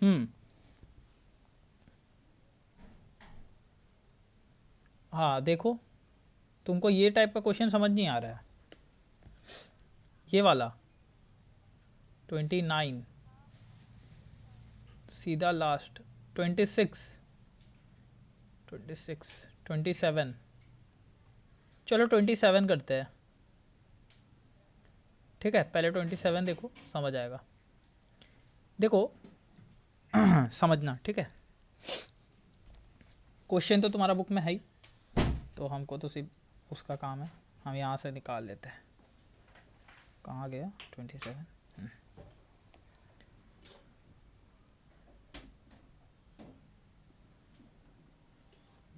हम्म। हाँ देखो, तुमको ये टाइप का क्वेश्चन समझ नहीं आ रहा है, ये वाला 29, सीधा लास्ट 26, 26, 27, चलो 27 करते हैं, ठीक है। पहले 27 देखो, समझ आएगा। देखो समझना, ठीक है। क्वेश्चन तो तुम्हारा बुक में है ही, तो हमको तो सिर्फ उसका काम है, हम यहाँ से निकाल लेते हैं। कहाँ गया 27?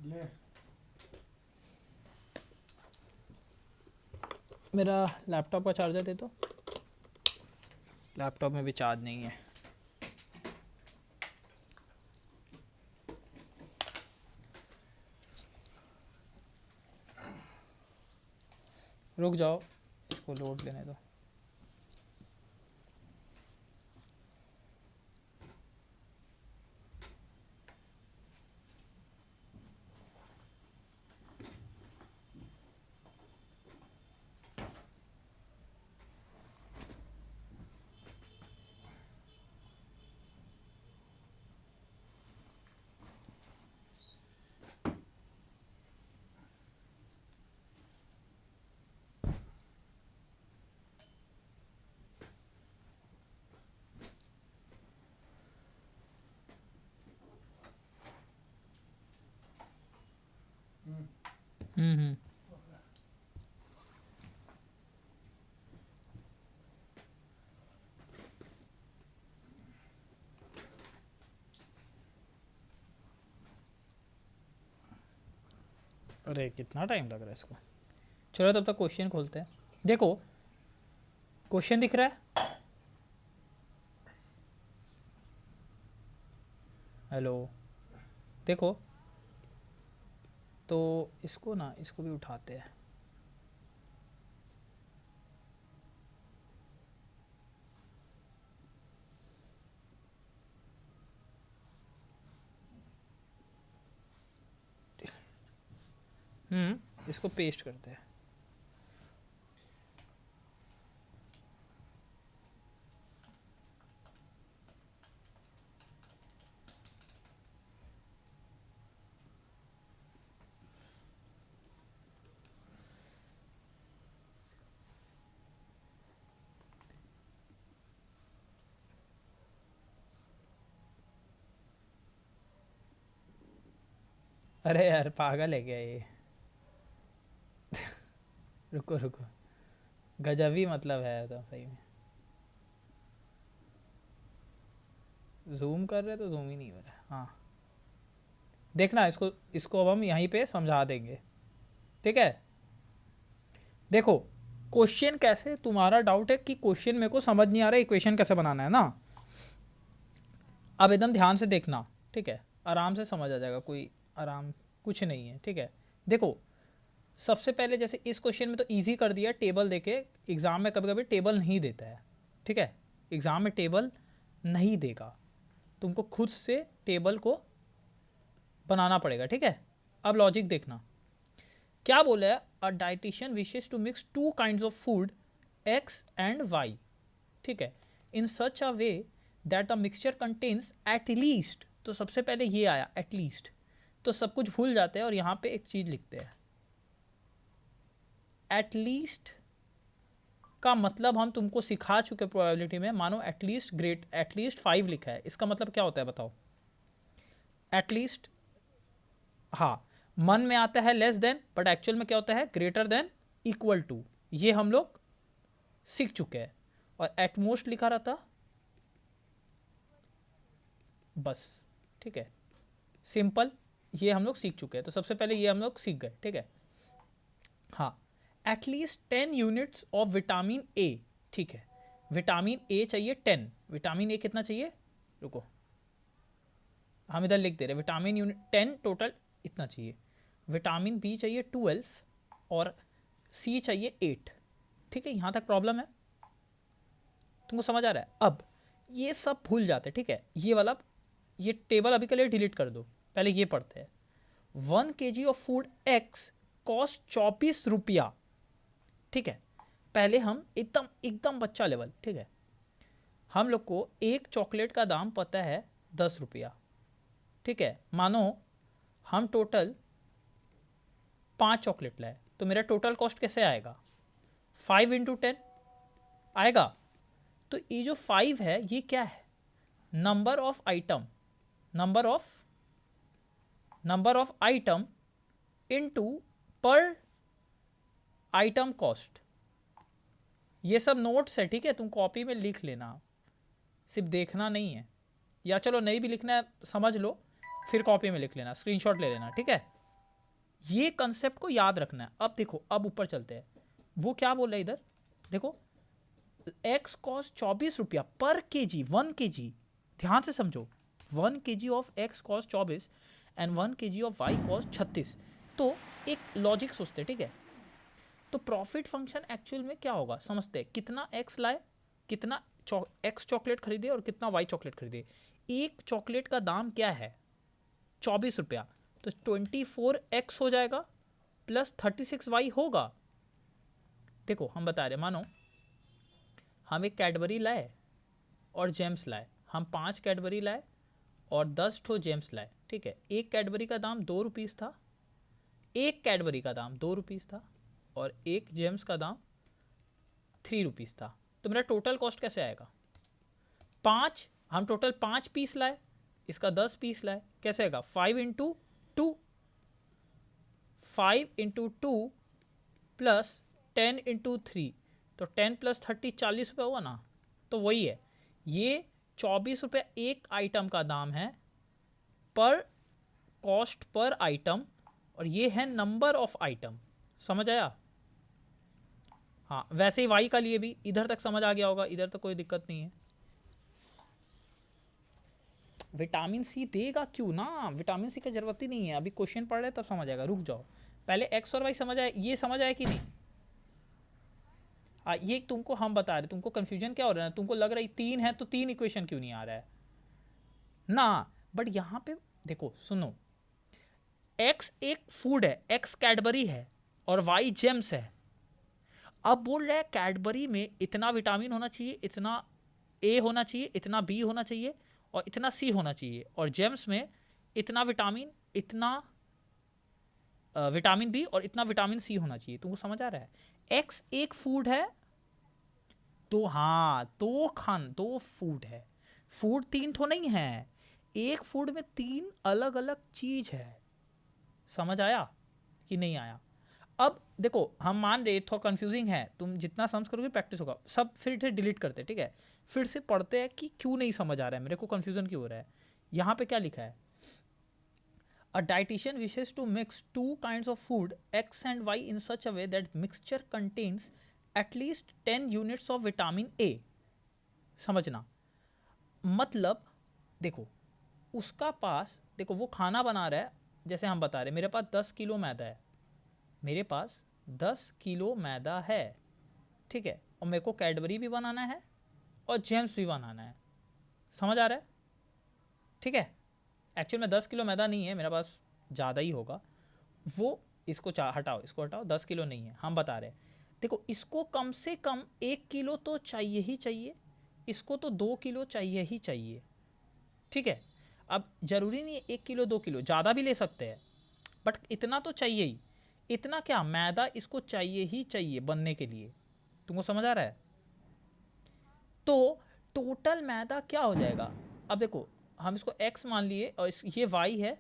ले मेरा लैपटॉप का चार्जर दे दो, लैपटॉप में भी चार्ज नहीं है। रुक जाओ, इसको लोड लेने दो। हम्म। अरे कितना टाइम लग रहा है इसको। चलो तब तक क्वेश्चन खोलते हैं। देखो क्वेश्चन दिख रहा है, हेलो, देखो। तो इसको ना, इसको भी उठाते हैं। इसको पेस्ट करते हैं। अरे यार पागल है क्या ये। रुको रुको, गजब ही मतलब है तो सही में। जूम कर रहे तो जूम ही नहीं हो रहा। हाँ देखना, इसको इसको अब हम यहीं पे समझा देंगे, ठीक है। देखो क्वेश्चन कैसे, तुम्हारा डाउट है कि क्वेश्चन मेरे को समझ नहीं आ रहा, इक्वेशन कैसे बनाना है ना। अब एकदम ध्यान से देखना, ठीक है, आराम से समझ आ जाएगा, कोई आराम कुछ नहीं है, ठीक है। देखो सबसे पहले जैसे इस क्वेश्चन में तो इजी कर दिया, टेबल देके। एग्जाम में कभी कभी टेबल नहीं देता है, ठीक है, एग्जाम में टेबल नहीं देगा, तुमको खुद से टेबल को बनाना पड़ेगा, ठीक है। अब लॉजिक देखना, क्या बोला है, a dietitian wishes to mix two kinds of food X and Y, ठीक है, in such a way that the mixture contains at least. तो सबसे पहले ये आया एट लीस्ट, तो सब कुछ भूल जाते हैं और यहाँ पे एक चीज लिखते हैं, एट लीस्ट का मतलब हम तुमको सिखा चुके प्रोबेबिलिटी में। मानो एटलीस्ट ग्रेट, एटलीस्ट 5 लिखा है, इसका मतलब क्या होता है बताओ। एटलीस्ट, हाँ, मन में आता है लेस देन, बट एक्चुअल में क्या होता है, ग्रेटर देन, इक्वल टू। ये हम लोग सीख चुके हैं। और एटमोस्ट लिखा रहता, बस, ठीक है, सिंपल, ये हम लोग सीख चुके हैं। तो सबसे पहले ये हम लोग सीख गए, ठीक है। हाँ, at least 10 units of vitamin A, ठीक है, विटामिन ए चाहिए 10, विटामिन ए कितना चाहिए, रुको हम इधर लिख दे रहे, विटामिन यूनिट 10 टोटल इतना चाहिए, विटामिन बी चाहिए 12 और सी चाहिए 8, ठीक है। यहाँ तक प्रॉब्लम है, तुमको समझ आ रहा है। अब ये सब भूल जाते, ठीक है, ये वाला ये टेबल अभी के लिए डिलीट कर दो, पहले ये पढ़ते हैं। 1 kg of food x cost 24 रुपया, ठीक है। पहले हम एकदम एकदम बच्चा लेवल, ठीक है, हम लोग को एक चॉकलेट का दाम पता है 10 रुपया, ठीक है। मानो हम टोटल 5 चॉकलेट लाए, तो मेरा टोटल कॉस्ट कैसे आएगा? 5 इंटू 10 आएगा। तो ये जो 5 है ये क्या है? Number of item, number of item into पर आइटम कॉस्ट। ये सब नोट्स है, ठीक है, तुम कॉपी में लिख लेना, सिर्फ देखना नहीं है, या चलो नहीं भी लिखना है समझ लो, फिर कॉपी में लिख लेना, स्क्रीनशॉट ले लेना, ठीक है। ये कंसेप्ट को याद रखना है। अब देखो, अब ऊपर चलते हैं। वो क्या बोल रहा है इधर देखो, एक्स कॉस्ट 24 रुपया पर केजी, 1 kg, ध्यान से समझो, 1 kg of x cost 24 and 1 kg of y cost 36। तो एक लॉजिक सोचते, ठीक है, तो प्रॉफिट फंक्शन एक्चुअल में क्या होगा समझते हैं। कितना एक्स लाए, कितना एक्स चॉकलेट खरीदे और कितना वाई चॉकलेट खरीदे। एक चॉकलेट का दाम क्या है? 24 रुपया, तो 24x हो जाएगा प्लस 36y होगा। देखो हम बता रहे, मानो हम एक कैडबरी लाए और जेम्स लाए, हम 5 कैडबरी लाए और 10 ठो जेम्स लाए, ठीक है। एक कैडबरी का दाम 2 रुपीज़ था, एक कैडबरी का दाम 2 रुपीज़ था और एक जेम्स का दाम 3 रुपीज़ था। तो मेरा टोटल कॉस्ट कैसे आएगा? 5, हम टोटल 5 पीस लाए, इसका 10 पीस लाए, कैसे आएगा? 5 इंटू 2, 5 इंटू 2 प्लस 10 इंटू 3, तो 10 प्लस 30 40 रुपये हुआ ना। तो वही है, ये 24 रुपये एक आइटम का दाम है पर कॉस्ट पर आइटम, और ये है नंबर ऑफ आइटम। समझ आया? हाँ, वैसे ही वाई का लिए भी इधर तक समझ आ गया होगा, इधर तक कोई दिक्कत नहीं है। विटामिन सी देगा क्यों ना, विटामिन सी की जरूरत ही नहीं है, अभी क्वेश्चन पढ़ रहे तब समझ आएगा, रुक जाओ। पहले एक्स और वाई समझ आए, ये समझ आया कि नहीं? ये तुमको हम बता रहे, तुमको कंफ्यूजन क्या हो रहा है, तुमको लग रहा है 3 है तो 3 इक्वेशन क्यों नहीं आ रहा है ना। बट यहाँ पे देखो सुनो, एक्स एक फूड है, एक्स कैडबरी है और वाई जेम्स है। अब बोल रहा है कैडबरी में इतना विटामिन होना चाहिए, इतना ए होना चाहिए, इतना बी होना चाहिए और इतना सी होना चाहिए, और जेम्स में इतना विटामिन, इतना विटामिन बी और इतना विटामिन सी होना चाहिए। तुमको समझ आ रहा है? एक्स एक फूड है, तो हाँ दो फूड है, फूड 3 ठो नहीं है, एक फूड में 3 अलग अलग चीज है। समझ आया कि नहीं आया? अब देखो हम मान रहे थोड़ा कंफ्यूजिंग है, तुम जितना समझ करोगे प्रैक्टिस होगा, सब फिर से डिलीट करते, ठीक है, फिर से पढ़ते हैं कि क्यों नहीं समझ आ रहा है, मेरे को कंफ्यूजन क्यों हो रहा है। यहाँ पे क्या लिखा है? A dietitian wishes to mix 2 kinds of food X and Y in such a way that mixture contains at least 10 units of vitamin A. समझना मतलब, देखो उसका पास, देखो वो खाना बना रहा है, जैसे हम बता रहे मेरे पास 10 किलो मैदा है, मेरे पास 10 किलो मैदा है, ठीक है, और मेरे को कैडबरी भी बनाना है और जेम्स भी बनाना है। समझ आ रहा है? ठीक है, एक्चुअल में 10 किलो मैदा नहीं है मेरे पास, ज़्यादा ही होगा वो, इसको हटाओ, इसको हटाओ, 10 किलो नहीं है, हम बता रहे हैं। देखो इसको कम से कम 1 किलो तो चाहिए ही चाहिए, इसको तो 2 किलो चाहिए ही चाहिए, ठीक है। अब ज़रूरी नहीं है 1 किलो 2 किलो, ज़्यादा भी ले सकते हैं, बट इतना तो चाहिए ही। इतना क्या, मैदा इसको चाहिए ही चाहिए बनने के लिए। तुमको समझ आ रहा है? तो टोटल मैदा क्या हो जाएगा? अब देखो हम इसको x मान लिए और ये y है,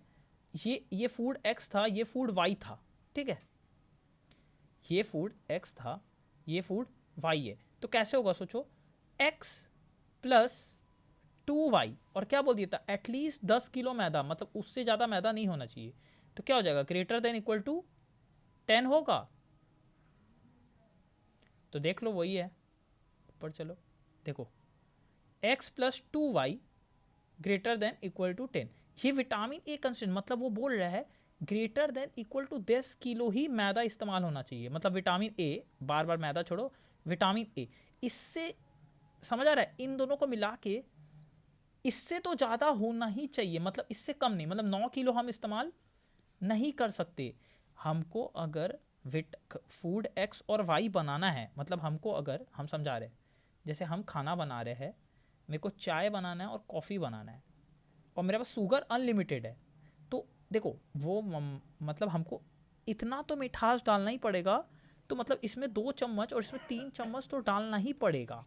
ये फूड x था, ये फूड y था, ठीक है, ये फूड x था, ये फूड y है। तो कैसे होगा सोचो, x प्लस 2y, और क्या बोल दिया था, एटलीस्ट 10 किलो मैदा, मतलब उससे ज़्यादा मैदा नहीं होना चाहिए। तो क्या हो जाएगा, ग्रेटर देन इक्वल टू 10 होगा। तो देख लो वही है, ऊपर चलो देखो, x plus 2y greater than equal to 10, ये विटामिन ए कंस्टेंट, मतलब वो बोल रहा है greater than equal to 10 kilo ही मैदा इस्तेमाल होना चाहिए, मतलब विटामिन ए, बार बार मैदा छोड़ो, विटामिन ए, इससे समझ आ रहा है, इन दोनों को मिला के इससे तो ज़्यादा होना ही चाहिए, मतलब इससे कम नहीं, मतलब 9 किलो हम इस्तेमाल नहीं कर सकते। हमको अगर फूड एक्स और वाई बनाना है, मतलब हमको अगर हम समझा रहे, जैसे हम खाना बना रहे हैं, मेरे को चाय बनाना है और कॉफ़ी बनाना है और मेरे पास शुगर अनलिमिटेड है, तो देखो वो मतलब हमको इतना तो मिठास डालना ही पड़ेगा, तो मतलब इसमें 2 चम्मच और इसमें 3 चम्मच तो डालना ही पड़ेगा।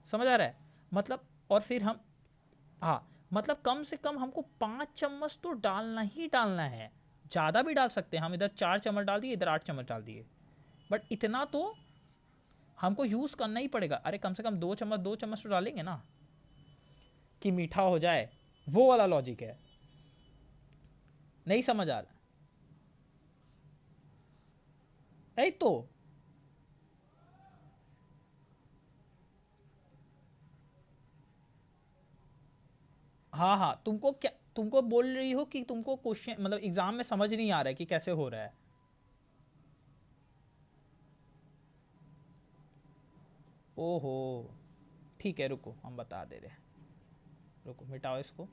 समझ आ रहा है? मतलब और फिर हम, हाँ मतलब कम से कम हमको 5 चम्मच तो डालना ही डालना है। ज़्यादा भी डाल सकते हैं हम, इधर 4 चम्मच डाल दिए, इधर 8 चम्मच डाल दिए, बट इतना तो हमको यूज़ करना ही पड़ेगा। अरे कम से कम 2 चम्मच तो डालेंगे ना कि मीठा हो जाए, वो वाला लॉजिक है। नहीं समझ आ रहा? यही तो। हाँ हाँ, तुमको क्या, तुमको बोल रही हो कि तुमको क्वेश्चन मतलब एग्जाम में समझ नहीं आ रहा है कि कैसे हो रहा है। ओहो, ठीक है रुको हम बता दे रहे हैं, रुको मिटाओ इसको।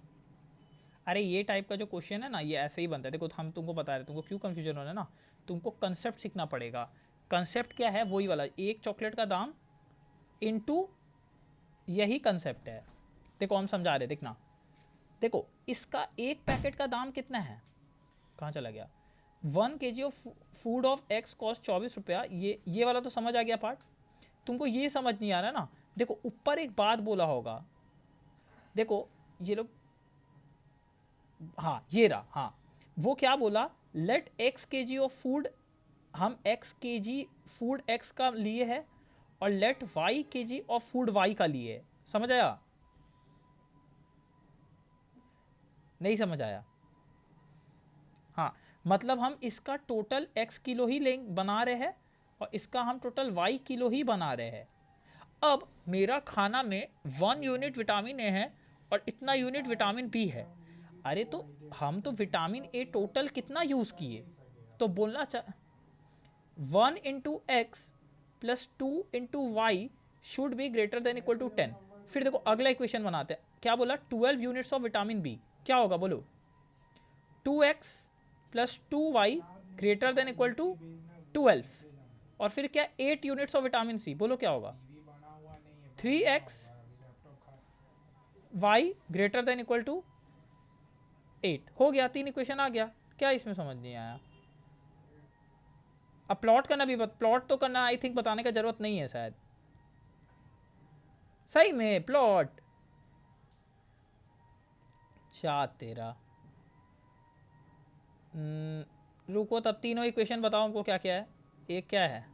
अरे ये टाइप का जो क्वेश्चन है ना, ये ऐसे ही बनता है। देखो हम तुमको बता रहे हैं, तुमको क्यों कंफ्यूजन हो रहा है ना, तुमको कंसेप्ट सीखना पड़ेगा। कंसेप्ट क्या है? वही वाला, एक चॉकलेट का दाम इनटू, यही कंसेप्ट है। देखो हम समझा रहे, देखना, देखो इसका एक पैकेट का दाम कितना है, कहाँ चला गया, 1 kg of food of x cost 24 रुपया। ये वाला तो समझ आ गया पार्ट। तुमको ये समझ नहीं आ रहा ना, देखो ऊपर एक बात बोला होगा, देखो ये लोग, हाँ ये रहा, हाँ वो क्या बोला, लेट एक्स के जी ऑफ फूड, हम एक्स के जी फूड एक्स का लिए है और लेट वाई के जी ऑफ फूड वाई का लिए है। समझ आया? नहीं समझ आया? हाँ मतलब हम इसका टोटल x किलो ही ले बना रहे हैं और इसका हम टोटल y किलो ही बना रहे हैं। अब मेरा खाना में 1 यूनिट विटामिन ए है और इतना यूनिट विटामिन बी है। अरे तो हम तो विटामिन ए टोटल कितना यूज़ किए, तो बोलना चाह 1 into x plus 2 into y should be greater than equal to 10। फिर देखो अगला इक्वेशन बनाते हैं, क्या बोला, 12 यूनिट्स ऑफ विटामिन बी, क्या होगा बोलो, 2x plus 2y greater than equal to 12, और फिर क्या 8 यूनिट्स ऑफ विटामिन सी, बोलो क्या होगा, 3x y greater than equal to 8। हो गया, 3 इक्वेशन आ गया। क्या इसमें समझ नहीं आया? अब प्लॉट करना भी, प्लॉट तो करना आई थिंक बताने का जरूरत नहीं है शायद। सही में प्लॉट चा तेरा। रुको तब तीनों इक्वेशन बताओ हमको क्या क्या है। एक क्या है,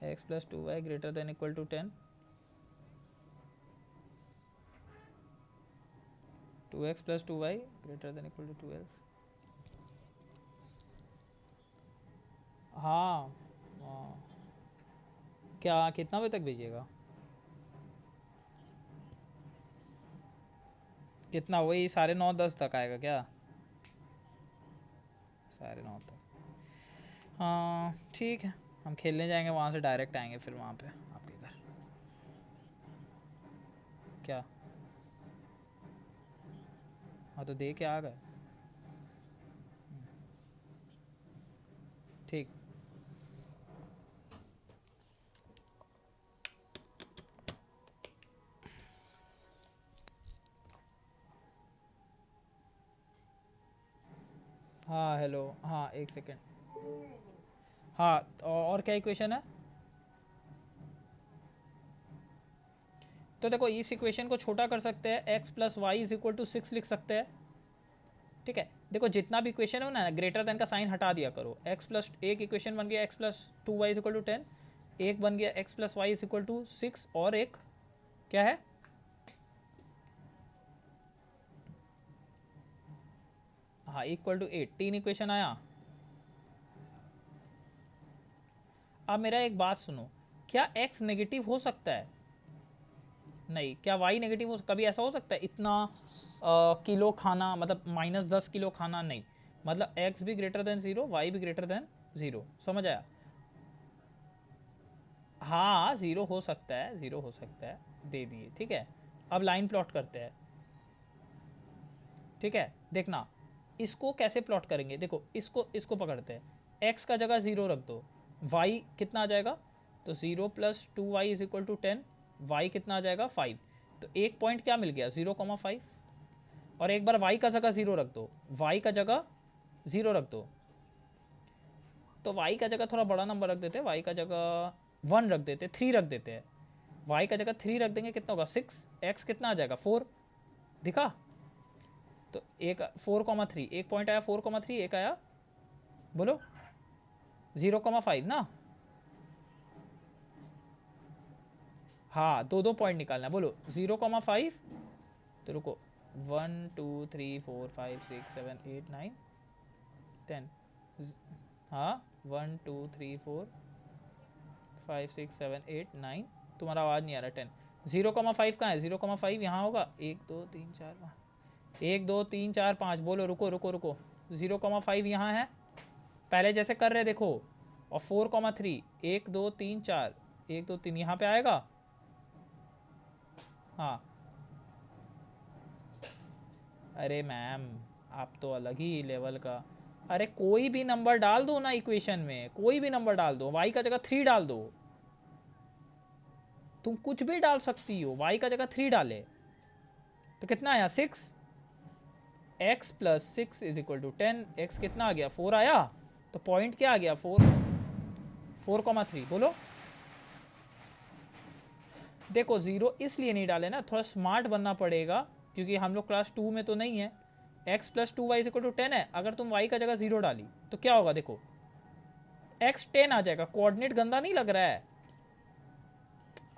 x plus 2y greater than equal to 10, 2x plus 2y greater than equal to 12। हाँ हाँ, क्या कितना बजे तक भेजिएगा, कितना, वही 9:30-10 तक आएगा क्या, 9:30 तक। हाँ ठीक है, हम खेलने जाएंगे, वहाँ से डायरेक्ट आएंगे फिर वहाँ पे आपके इधर। क्या? हाँ तो दे के आ गए। ठीक। हाँ हेलो, हाँ एक सेकेंड। हाँ और क्या इक्वेशन है, तो देखो इस इक्वेशन को छोटा कर सकते हैं, x plus y is equal to 6 लिख सकते हैं। ठीक है, देखो जितना भी इक्वेशन हो ना, ग्रेटर देन का साइन हटा दिया करो। x प्लस, एक इक्वेशन बन गया x plus 2y is equal to 10, एक बन गया x plus y is equal to 6, और एक क्या है, हाँ इक्वल टू 8। 3 इक्वेशन आया। अब मेरा एक बात सुनो, क्या x नेगेटिव हो सकता है? नहीं। क्या y नेगेटिव हो, कभी ऐसा हो सकता है इतना किलो खाना, मतलब -10 किलो खाना? नहीं, मतलब x भी ग्रेटर देन 0, y भी ग्रेटर देन 0। समझ आया? हाँ ज़ीरो हो सकता है, ज़ीरो हो सकता है, दे दिए, ठीक है। अब लाइन प्लॉट करते हैं, ठीक है। देखना इसको कैसे प्लॉट करेंगे, देखो इसको पकड़ते हैं, x का जगह 0 रख दो, y कितना आ जाएगा, तो 0 + 2y is equal to 10, y कितना आ जाएगा 5, तो एक पॉइंट क्या मिल गया 0,5। और एक बार y का जगह 0 रख दो, y का जगह 0 रख दो, तो y का जगह थोड़ा बड़ा नंबर रख देते हैं, y का जगह 1 रख देते हैं, 3 रख देते हैं, y का जगह 3 रख देंगे, कितना होगा 6, x कितना आ जाएगा 4, दिखा। तो एक 4,3, एक पॉइंट आया 4,3, एक आया बोलो 0,5 ना। हाँ दो पॉइंट निकालना, बोलो 0,5, तो रुको 1 2 3 4 5 6 7 8 9 10, हाँ 1 2 3 4 5 6 7 8 9, तुम्हारा आवाज़ नहीं आ रहा, 10, 0,5 कहाँ है, 0,5 यहाँ होगा, 1 2 3 4 5, 1 2 3 4 5, बोलो रुको रुको रुको, 0,5 यहाँ है, पहले जैसे कर रहे देखो, और 4,3, 1 2 3 4, 1 2 3 यहाँ पे आएगा, हाँ। अरे मैम आप तो अलग ही लेवल का, अरे कोई भी नंबर डाल दो ना इक्वेशन में, कोई भी नंबर डाल दो, y का जगह 3 डाल दो, तुम कुछ भी डाल सकती हो, y का जगह 3 डाले तो कितना आया 6, x + 6 is equal to 10, x कितना आ गया 4 आया, तो पॉइंट क्या आ गया 4,3, बोलो। देखो 0 इसलिए नहीं डाले ना, थोड़ा स्मार्ट बनना पड़ेगा, क्योंकि हम लोग क्लास 2 में तो नहीं है। x + 2y is equal to 10 है, अगर तुम y का जगह 0 डाली तो क्या होगा, देखो x 10 आ जाएगा, कोऑर्डिनेट गंदा नहीं लग रहा है।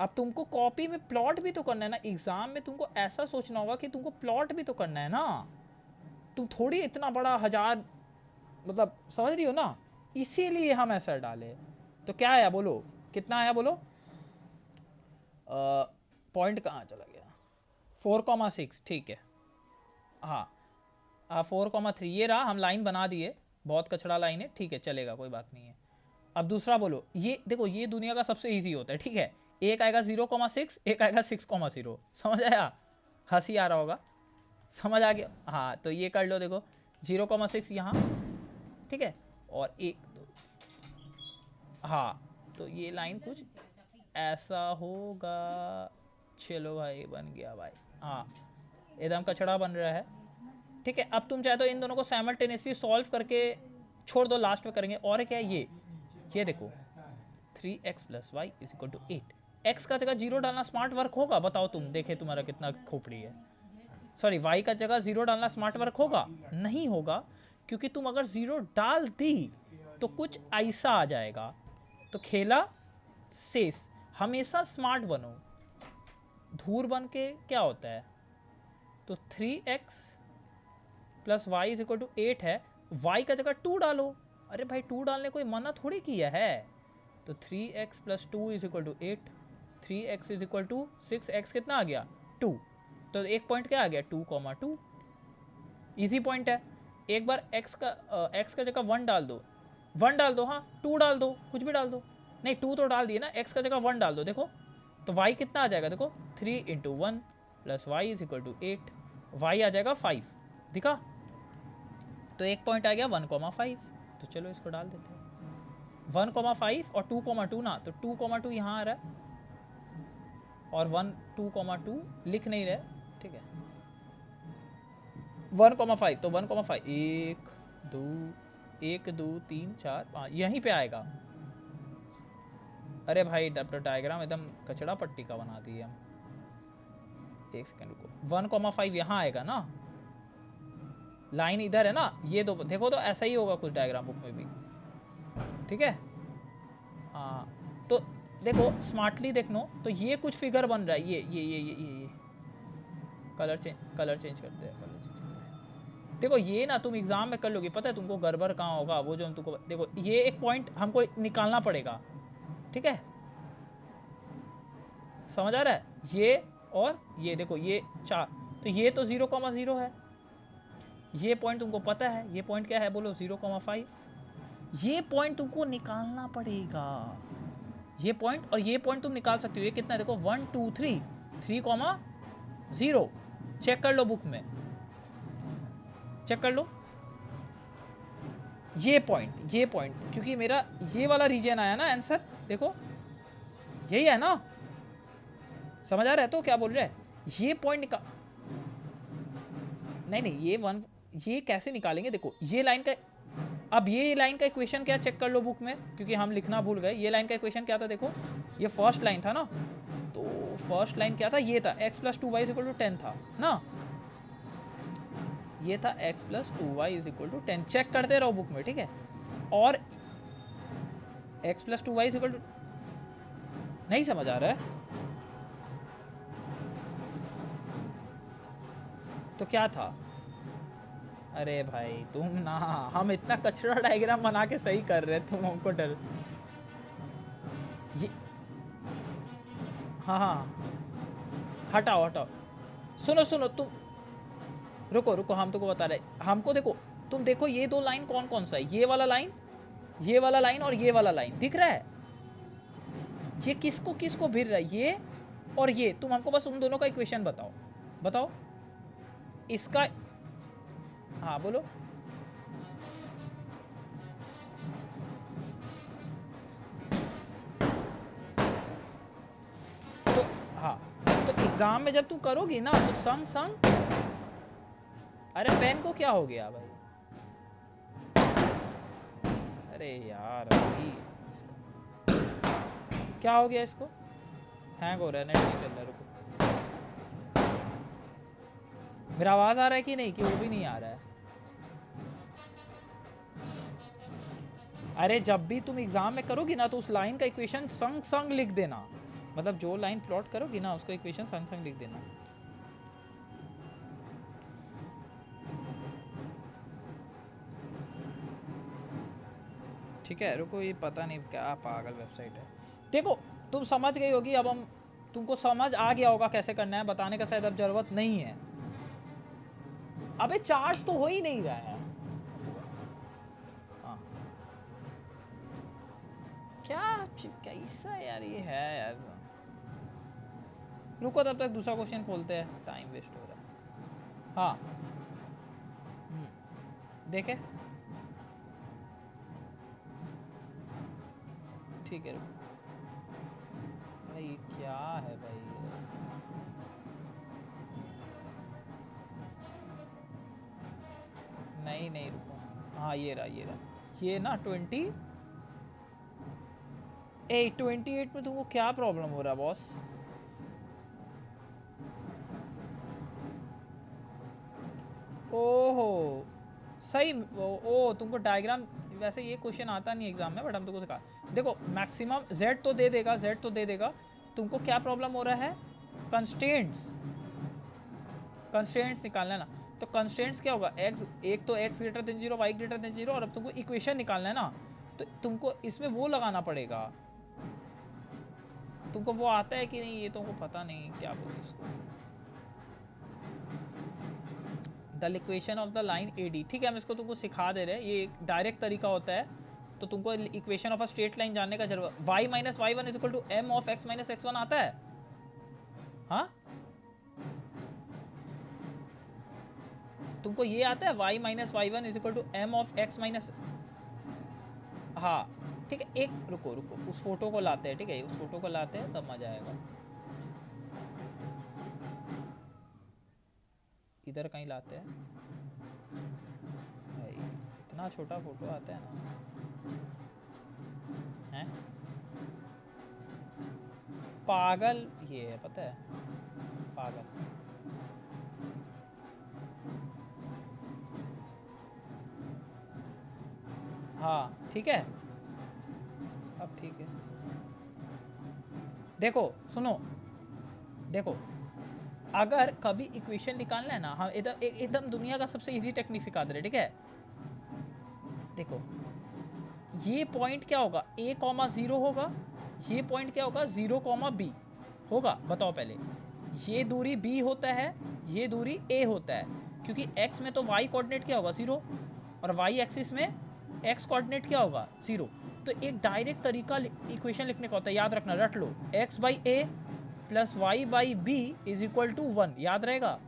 अब तुमको कॉपी में प्लॉट भी तो करना है ना, एग्जाम में तुमको ऐसा सोचना होगा कि तुमको प्लॉट भी तो करना है ना, तुम थोड़ी इतना बड़ा 1000, मतलब समझ रही हो ना, इसीलिए हम ऐसा डाले। तो क्या आया बोलो, कितना आया बोलो, पॉइंट कहाँ चला गया, 4,6, ठीक है, हाँ 4,3 ये रहा, हम लाइन बना दिए, बहुत कचड़ा लाइन है, ठीक है चलेगा, कोई बात नहीं है। अब दूसरा बोलो, ये देखो ये दुनिया का सबसे इजी होता है, ठीक है, एक आएगा 0,6, एक आएगा 6,0, समझ आया, हंसी आ रहा होगा, समझ आ गया, हाँ तो ये कर लो, देखो 0,6 यहाँ, ठीक है, और 1 2, हाँ तो ये लाइन कुछ ऐसा होगा, चलो भाई बन गया भाई, हाँ एकदम कचड़ा बन रहा है, ठीक है। अब तुम चाहे तो इन दोनों को साइमल्टेनियसली सॉल्व करके छोड़ दो, लास्ट में करेंगे। और क्या है ये देखो 3x + y is equal to 8, x का जगह 0 डालना स्मार्ट वर्क होगा, बताओ तुम, देखे तुम्हारा कितना खोपड़ी है, सॉरी y का जगह 0 डालना स्मार्ट वर्क होगा, नहीं होगा, क्योंकि तुम अगर 0 डाल दी तो कुछ ऐसा आ जाएगा, तो खेला शेष। हमेशा स्मार्ट बनो, धूर बन के क्या होता है, तो 3x + y is equal to 8 है, y का जगह 2 डालो, अरे भाई 2 डालने कोई मना थोड़ी किया है, तो 3x + 2 is equal to 8, 3x is equal to 6x कितना आ गया 2, तो एक पॉइंट क्या आ गया 2,2, इजी पॉइंट है। एक बार x का जगह 1 डाल दो, 1 डाल दो, हाँ 2 डाल दो, कुछ भी डाल दो, नहीं 2 तो डाल दिए ना, x का जगह 1 डाल दो, देखो तो y कितना आ जाएगा, देखो 3 × 1 + y is equal to 8, y आ जाएगा 5, दिखा, तो एक पॉइंट आ गया 1,5, तो चलो इसको डाल देते हैं 1,5 और 2,2 ना, तो 2,2 यहाँ आ रहा है, और 2,2 लिख नहीं रहे, ठीक है 1,5, तो 1,5 1 2 3 4 5 यहीं पे आएगा। अरे भाई डायग्राम एकदम कचड़ा पट्टी का बना दिए हम, एक सेकंड रुको, 1,5 यहाँ आएगा ना, लाइन इधर है ना, ये दो देखो तो ऐसा ही होगा कुछ डायग्राम बुक में भी, ठीक है, हाँ तो देखो स्मार्टली देखनो, तो ये कुछ फिगर बन रहा है, ये कलर चेंज करते हैं, कलर चेंज करते हैं, देखो ये ना तुम एग्जाम में कर लोगे, पता है तुमको गड़बड़ कहाँ होगा, वो जो हम तुमको देखो, ये एक पॉइंट हमको निकालना पड़ेगा, ठीक है, समझ आ रहा है, ये और ये देखो ये 4, तो ये तो 0,0 है, ये पॉइंट तुमको पता है, ये पॉइंट क्या है बोलो 0,5, ये पॉइंट तुमको निकालना पड़ेगा, ये पॉइंट और ये पॉइंट तुम निकाल सकते हो। ये कितना है देखो 1 2 3 3,0 चेक कर लो बुक में, चेक कर लो ये पॉइंट क्योंकि मेरा ये वाला रीजन आया ना आंसर, देखो यही है ना, समझ आ रहा है तो क्या बोल रहा है, ये पॉइंट निकाल, नहीं ये कैसे निकालेंगे, देखो ये लाइन का, अब ये लाइन का इक्वेशन क्या, चेक कर लो बुक में क्योंकि हम लिखना भूल गए। ये लाइन का इक्वेशन क्या था, देखो ये फर्स्ट लाइन था ना, तो फर्स्ट लाइन क्या था, ये था x + 2y = 10 था ना, ये था x + 2y = 10, चेक करते रहो बुक में, ठीक है। और x + 2y = नहीं समझ आ रहा है तो क्या था, अरे भाई तुम ना, हम इतना कचरा डायग्राम बना के सही कर रहे, तुम हमको डर, ये हाँ हटाओ, सुनो तुम, रुको हम तुमको बता रहे, हमको देखो, तुम देखो ये दो लाइन कौन कौन सा है, ये वाला लाइन और ये वाला लाइन दिख रहा है, ये किसको भिड़ रहा है, ये और ये, तुम हमको बस उन दोनों का इक्वेशन बताओ इसका, हाँ बोलो। तो हाँ, तो एग्जाम में जब तू करोगी ना तो संग, अरे पेन को क्या हो गया भाई, अरे यार भाई क्या हो गया इसको, हैंग हो रहा है, नेट नहीं चल रहा है, रुको मेरा आवाज आ रहा है कि नहीं, कि वो भी नहीं आ रहा है। अरे जब भी तुम एग्जाम में करोगी ना तो उस लाइन का इक्वेशन संग लिख देना, मतलब जो लाइन प्लॉट करोगी ना उसका इक्वेशन संग लिख देना। ठीक है रुको, ये पता नहीं क्या पागल वेबसाइट है, देखो तुम समझ गई होगी, अब हम तुमको समझ आ गया होगा कैसे करना है, बताने का शायद अब जरूरत नहीं है। अबे चार्ज तो हो ही नहीं रहा है, हाँ क्या कैसा यार ये है यार, रुको तब तक दूसरा क्वेश्चन खोलते हैं, टाइम वेस्ट हो रहा है। हाँ देखे, ठीक है रुको भाई, क्या है भाई, नहीं रुको, हाँ ये रहा, ये ना 28 में तुमको क्या प्रॉब्लम हो रहा है बॉस, ओहो सही, ओ तुमको डायग्राम, वैसे ये क्वेश्चन आता नहीं एग्जाम में, बट हम तुमको सिखा, देखो मैक्सिमम z तो दे देगा, तुमको क्या प्रॉब्लम हो रहा है, कंस्ट्रेंट्स निकालना ना, तो कंस्ट्रेंट्स क्या होगा, x, एक तो x > 0 y > 0, और अब तुमको इक्वेशन निकालना है ना, तो तुमको इसमें वो लगाना पड़ेगा, तुमको वो आता है कि नहीं ये तुमको पता नहीं क्या बोलते इसको, the equation of the line AD, ठीक है हम इसको तुमको सिखा दे रहे हैं, ये एक डायरेक्ट तरीका होता है, तो तुमको equation of a straight line जानने का जरूरत, y - y1 = m of x - x1 आता है, हाँ तुमको ये आता है, y - y1 = m of x - हाँ ठीक है, एक रुको उस फोटो को लाते हैं, ठीक है उस फोटो को लाते हैं तब मजा आएगा, इधर कहीं लाते हैं भाई, इतना छोटा फोटो आता है ना, हैं पागल ये है, पता है पागल, हाँ ठीक है अब ठीक है, देखो सुनो, देखो अगर कभी इक्वेशन निकालना है ना, हम एकदम दुनिया का सबसे इजी टेक्निक सिखा दे रहे, ठीक है देखो ये पॉइंट क्या होगा, a, 0 होगा, ये पॉइंट क्या होगा 0, b होगा, बताओ पहले, ये दूरी b होता है, ये दूरी a होता है, क्योंकि x में तो y कोऑर्डिनेट क्या होगा 0, और y एक्सिस में x कोऑर्डिनेट क्या होगा 0, तो एक डायरेक्ट तरीका इक्वेशन लिखने का होता है, याद रखना, रट लो, x by a plus y by b is equal to 1, याद रहेगा।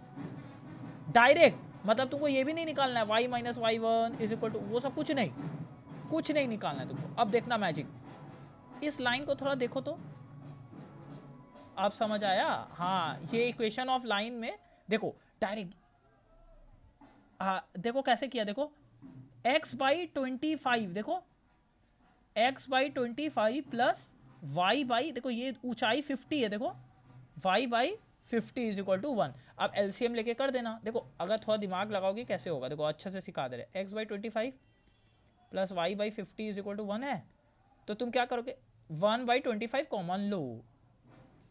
डायरेक्ट मतलब तुमको ये भी नहीं निकालना है y minus y one is equal to, वो सब कुछ नहीं, कुछ नहीं निकालना है तुमको। अब देखना मैजिक, इस लाइन को थोड़ा देखो तो, अब समझ आया। हाँ, ये इक्वेशन ऑफ लाइन में देखो डायरेक्ट, हाँ देखो कैसे किया, देखो x बाई 25, देखो x by 25 plus y by, देखो ये ऊंचाई 50 है, देखो y by 50 is equal to 1। अब एलसीएम लेके कर देना, देखो अगर थोड़ा दिमाग लगाओगे कैसे होगा, देखो अच्छे से सिखा दे रहे, x by 25 plus y by 50 is equal to 1 है, तो तुम क्या करोगे, 1 बाई 25 कॉमन लो,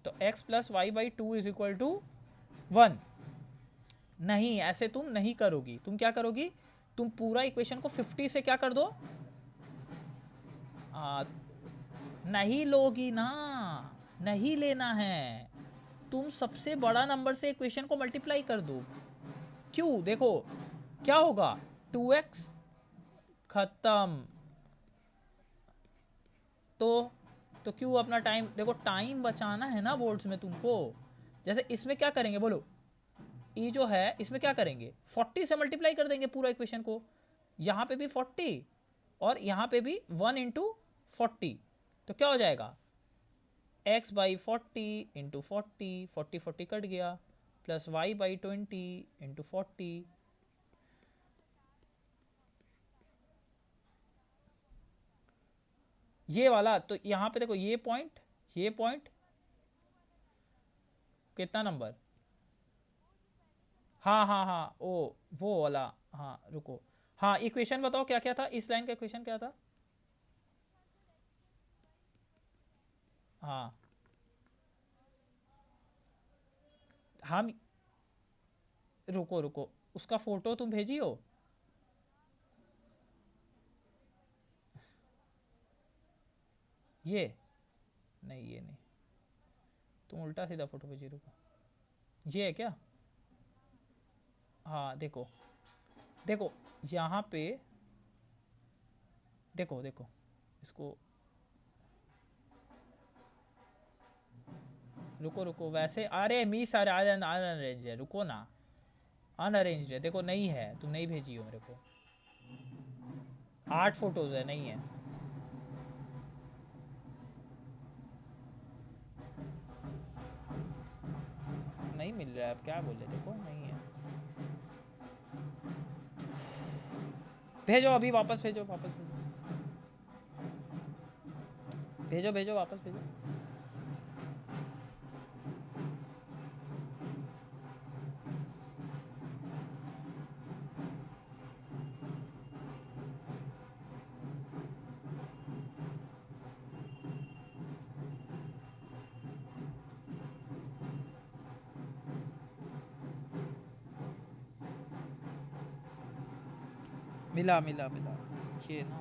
तो x plus y by 2 is equal to 1। नहीं, ऐसे तुम नहीं करोगी, तुम क्या करोगी, तुम पूरा इक्वेशन को 50 से क्या कर दो, नहीं लोगी ना, नहीं लेना है, तुम सबसे बड़ा नंबर से इक्वेशन को मल्टीप्लाई कर दो। क्यों, देखो क्या होगा, 2x खत्म। तो क्यों अपना टाइम, देखो टाइम बचाना है ना बोर्ड्स में तुमको। जैसे इसमें क्या करेंगे बोलो, ई जो है इसमें क्या करेंगे, 40 से मल्टीप्लाई कर देंगे पूरा इक्वेशन को, यहाँ पे भी 40 और यहाँ पे भी 1 इंटू 40, तो क्या हो जाएगा, x बाई 40 इंटू 40 कट गया, प्लस y बाई 20 इंटू 40, ये वाला। तो यहाँ पे देखो ये पॉइंट कितना नंबर, हाँ हाँ हाँ, वो वाला, हाँ रुको, हाँ इक्वेशन बताओ क्या क्या था, इस लाइन का इक्वेशन क्या था, हाँ हम, रुको उसका फोटो तुम भेजी हो, ये नहीं, ये नहीं, तुम उल्टा सीधा फोटो भेजी, रुको, ये है क्या, हाँ देखो देखो यहाँ पे, देखो इसको, रुको वैसे, अरे मिस अनअरेंज है, रुको ना, अनअरेंज है, देखो नहीं है, तुम नहीं भेजी हो मेरे को, 8 फोटोज है, नहीं है, नहीं मिल रहा है, अब क्या बोले, देखो नहीं है, भेजो अभी, वापस भेजो, भेजो वापस भेजो। मिला ये ना,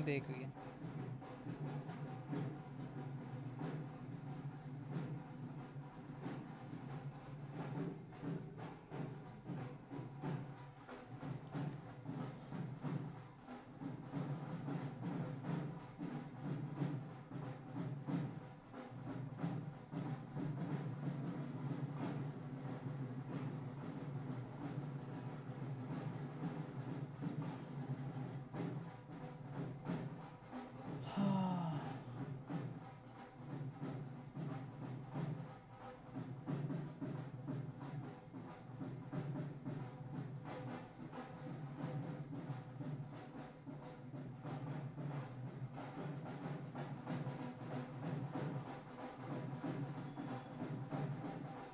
देख लिया,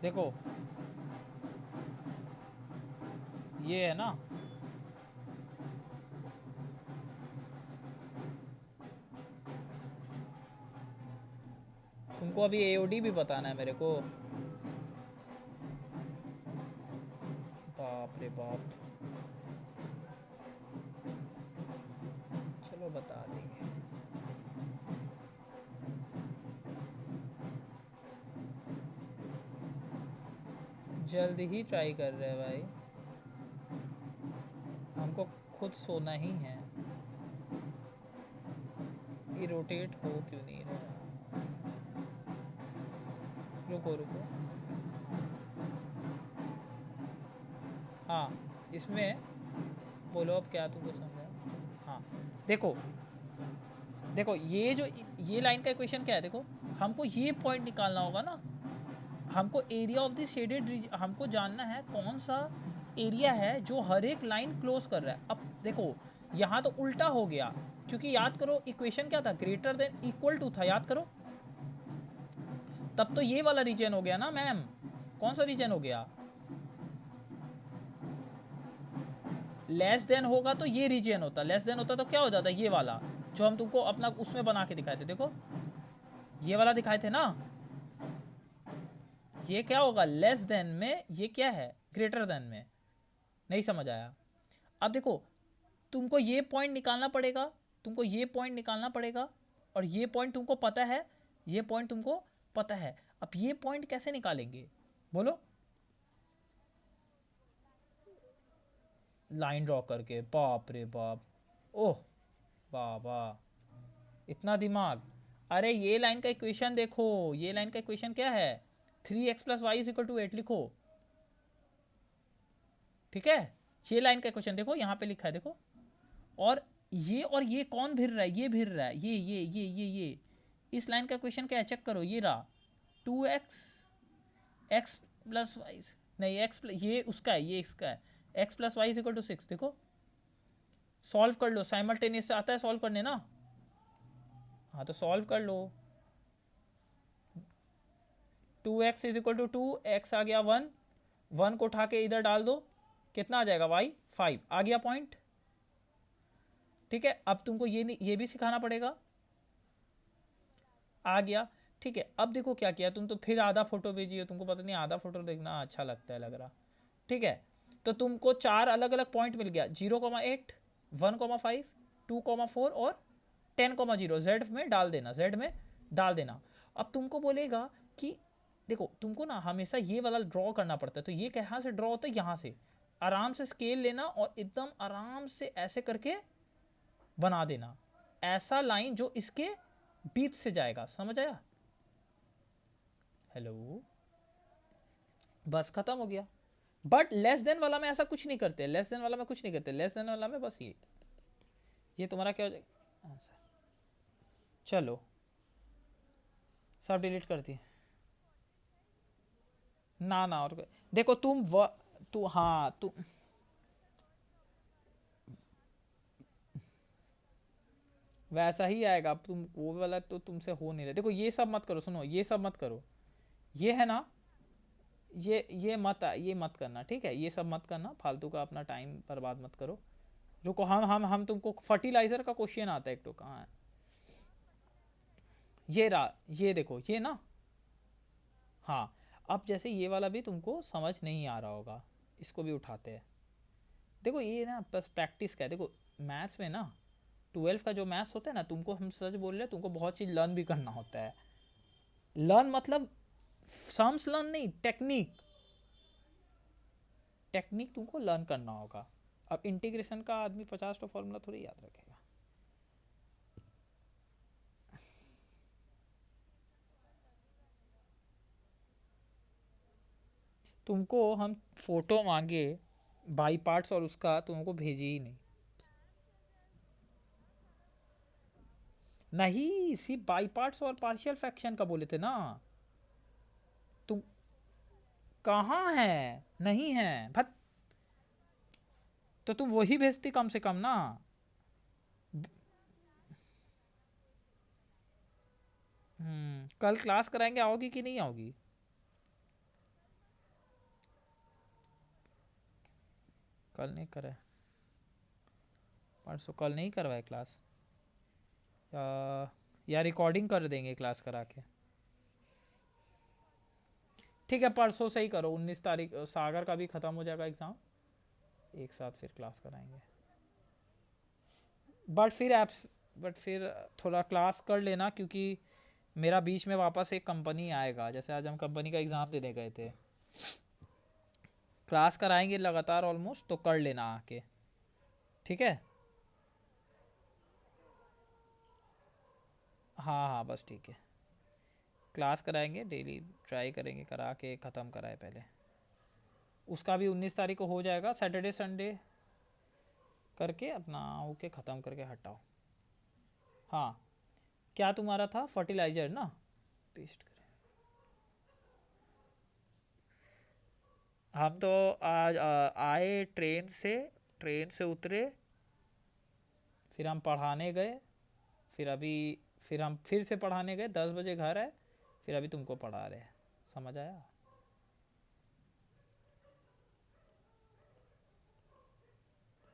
देखो ये है ना, तुमको अभी एओडी भी बताना है मेरे को, बाप रे बाप, तो बता देंगे। जल्दी ही ट्राई कर रहे हैं भाई, हमको खुद सोना ही है। ये रोटेट हो क्यों नहीं रहा? रुको रुको, हाँ इसमें बोलो अब क्या तुमको समझा। हाँ देखो देखो, ये जो ये लाइन का इक्वेशन क्या है, देखो हमको ये पॉइंट निकालना होगा ना, हमको एरिया ऑफ द शेडेड, हमको जानना है कौन सा एरिया है जो हर एक लाइन क्लोज कर रहा है। अब देखो यहाँ तो उल्टा हो गया, क्योंकि याद करो इक्वेशन क्या था, ग्रेटर देन इक्वल टू था, याद करो। तब तो ये वाला रीजन हो गया ना मैम, कौन सा रीजन हो गया, लेस देन होगा तो ये रीजन होता, लेस देन होता तो क्या हो जाता, ये वाला जो हम तुमको अपना उसमें बना के दिखाए थे, देखो ये वाला दिखाए थे ना, ये क्या होगा लेस देन में, ये क्या है ग्रेटर देन में। नहीं समझ आया? अब देखो तुमको ये पॉइंट निकालना पड़ेगा, तुमको ये पॉइंट निकालना पड़ेगा, और ये पॉइंट तुमको पता है, ये पॉइंट तुमको पता है। अब ये पॉइंट कैसे निकालेंगे बोलो? लाइन ड्रॉ करके, बाप रे बाप, ओह बाबा इतना दिमाग। अरे ये लाइन का इक्वेशन देखो, ये लाइन का इक्वेशन क्या है, 3x + y = 8 लिखो, ठीक है। ये लाइन का क्वेश्चन देखो यहाँ पे लिखा है, देखो, और ये कौन भिड़ रहा है, ये भिड़ रहा है, ये इस लाइन का क्वेश्चन क्या है, चेक करो, ये रहा 2x x + y, नहीं x ये उसका है, ये इसका है, x + y = 6। देखो सॉल्व कर लो, साइमल्टेनियस से आता है सॉल्व करने ना, हाँ तो सॉल्व कर लो। 2x = 2, x आ गया 1, 1 को उठा के इधर डाल दो, कितना आ जाएगा y 5, आ गया पॉइंट, ठीक है। अब तुमको ये भी सिखाना पड़ेगा, आ गया, ठीक है। अब देखो क्या किया तुम, तो फिर आधा फोटो भेजी हो, तुमको पता नहीं आधा फोटो देखना अच्छा लगता है लग रहा, ठीक है। तो तुमको 4 अलग अलग पॉइंट मिल गया, 0,8, 1,5, 2,4 और 10,0, जेड में डाल देना, जेड में डाल देना। अब तुमको बोलेगा कि देखो तुमको ना हमेशा ये वाला ड्रॉ करना पड़ता है, तो ये कहाँ से ड्रॉ होता है, यहाँ से आराम से स्केल लेना और एकदम आराम से ऐसे करके बना देना, ऐसा लाइन जो इसके बीच से जाएगा, समझ आया? हेलो, बस खत्म हो गया। बट लेस देन वाला में ऐसा कुछ नहीं करते, लेस देन वाला में कुछ नहीं करते, लेस देन वाला में बस ये तुम्हारा क्या हो जाएगा आंसर। चलो सब डिलीट कर दिए ना ना, और देखो तू हाँ तू वैसा ही आएगा, अब तुम वो वाला तो तुमसे हो नहीं रहा। देखो ये सब मत करो, सुनो ये सब मत करो, ये है ना, ये मत करना, ठीक है, ये सब मत करना, फालतू का अपना टाइम बर्बाद मत करो। रुको, हम तुमको फर्टिलाइजर का क्वेश्चन आता है एक तो, कहाँ है, ये रहा, ये देखो ये ना, हाँ अब जैसे ये वाला भी तुमको समझ नहीं आ रहा होगा, इसको भी उठाते हैं। देखो ये ना बस प्रैक्टिस का है, देखो मैथ्स में ना 12 का जो मैथ्स होता है ना, तुमको हम सच बोल रहे हैं, तुमको बहुत चीज़ लर्न भी करना होता है। लर्न मतलब सम्स लर्न नहीं, टेक्निक, टेक्निक तुमको लर्न करना होगा। अब इंटीग्रेशन का आदमी 50 फॉर्मूला थोड़ी याद रखेगा। तुमको हम फोटो मांगे बाई पार्ट्स और उसका तुमको भेजे ही नहीं, नहीं सिर्फ बाई पार्ट्स और पार्शियल फ्रैक्शन का बोले थे ना तुम, कहाँ है, नहीं है भट, तो तुम वही भेजती कम से कम ना। कल क्लास कराएंगे, आओगी कि नहीं आओगी? कल नहीं करे, परसों कल नहीं करवाए क्लास, या रिकॉर्डिंग कर देंगे क्लास करा के, ठीक है परसों से ही करो, 19 तारीख सागर का भी ख़त्म हो जाएगा एग्ज़ाम, एक साथ फिर क्लास कराएंगे। बट फिर एप्स बट फिर थोड़ा क्लास कर लेना, क्योंकि मेरा बीच में वापस एक कंपनी आएगा, जैसे आज हम कंपनी का एग्ज़ाम देने गए थे। क्लास कराएंगे लगातार ऑलमोस्ट, तो कर लेना आके, ठीक है। हाँ हाँ बस ठीक है, क्लास कराएंगे डेली, ट्राई करेंगे करा के ख़त्म कराए पहले। उसका भी 19 तारीख को हो जाएगा, सैटरडे संडे करके अपना ओके ख़त्म करके हटाओ। हाँ, क्या तुम्हारा था फर्टिलाइज़र ना, पेस्ट करें। हम तो आज आए ट्रेन से उतरे, फिर हम पढ़ाने गए, फिर अभी फिर हम फिर से पढ़ाने गए, 10 बजे घर आए, फिर अभी तुमको पढ़ा रहे हैं। समझ आया?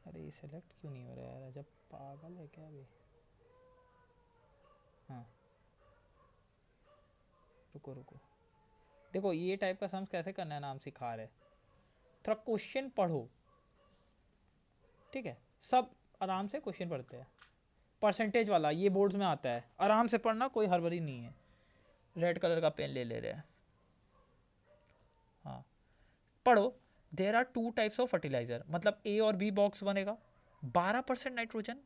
अरे ये सेलेक्ट क्यों नहीं हो रहा है यार, जब पागल है क्या अभी। हाँ रुको रुको, देखो ये टाइप का सम्स कैसे करना है ना, हम सिखा रहे। थोड़ा क्वेश्चन पढ़ो, ठीक है। सब आराम से क्वेश्चन पढ़ते हैं। परसेंटेज वाला ये बोर्ड्स में आता है, आराम से पढ़ना, कोई हड़बड़ी नहीं है। रेड कलर का पेन ले रहे हैं। हाँ पढ़ो। There are 2 types of fertiliser, मतलब ए और बी बॉक्स बनेगा। 12% nitrogen,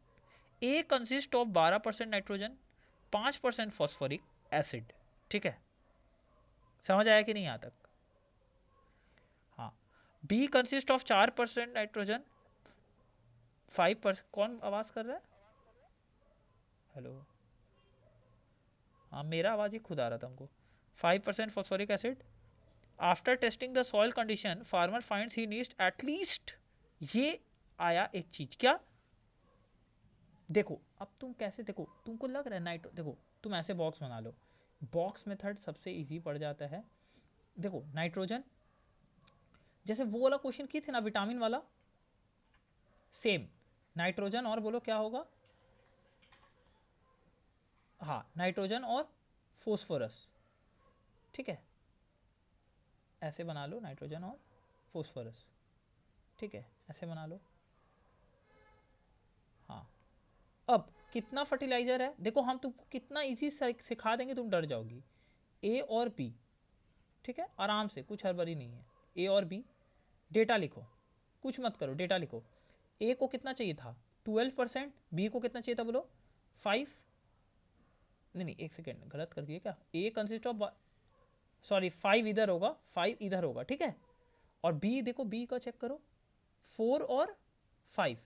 A consist of 12% nitrogen, 5% phosphoric acid, ठीक है। समझ आया कि नहीं यहाँ तक? हाँ। B consist of 4% nitrogen, 5%। कौन आवाज़ कर रहा है? हेलो। हाँ मेरा आवाज़ ही खुद आ रहा था हमको। 5% phosphoric acid. After testing the soil condition farmer finds he needs at least, ये आया एक चीज क्या, देखो अब तुम कैसे, देखो तुमको लग रहा है नाइट्रो, देखो तुम ऐसे बॉक्स बना लो, बॉक्स मेथड सबसे इजी पड़ जाता है। देखो नाइट्रोजन, जैसे वो वाला क्वेश्चन की थे ना विटामिन वाला, सेम नाइट्रोजन और बोलो क्या होगा। हाँ नाइट्रोजन और फोस्फोरस, ठीक है। ऐसे बना लो नाइट्रोजन और फोस्फोरस, ठीक है, ऐसे बना लो। हाँ अब कितना फर्टिलाइजर है, देखो हम तुमको कितना इजी सिखा देंगे, तुम डर जाओगी। ए और बी, ठीक है, आराम से, कुछ हड़बड़ी नहीं है। ए और बी, डेटा लिखो, कुछ मत करो, डेटा लिखो। ए को कितना चाहिए था 12%, बी को कितना चाहिए था बोलो 5, नहीं नहीं एक सेकेंड गलत कर दिए क्या, ए कंसिस्ट ऑफ, सॉरी 5 इधर होगा, 5 इधर होगा, ठीक है। और बी देखो, बी का चेक करो 4 और 5।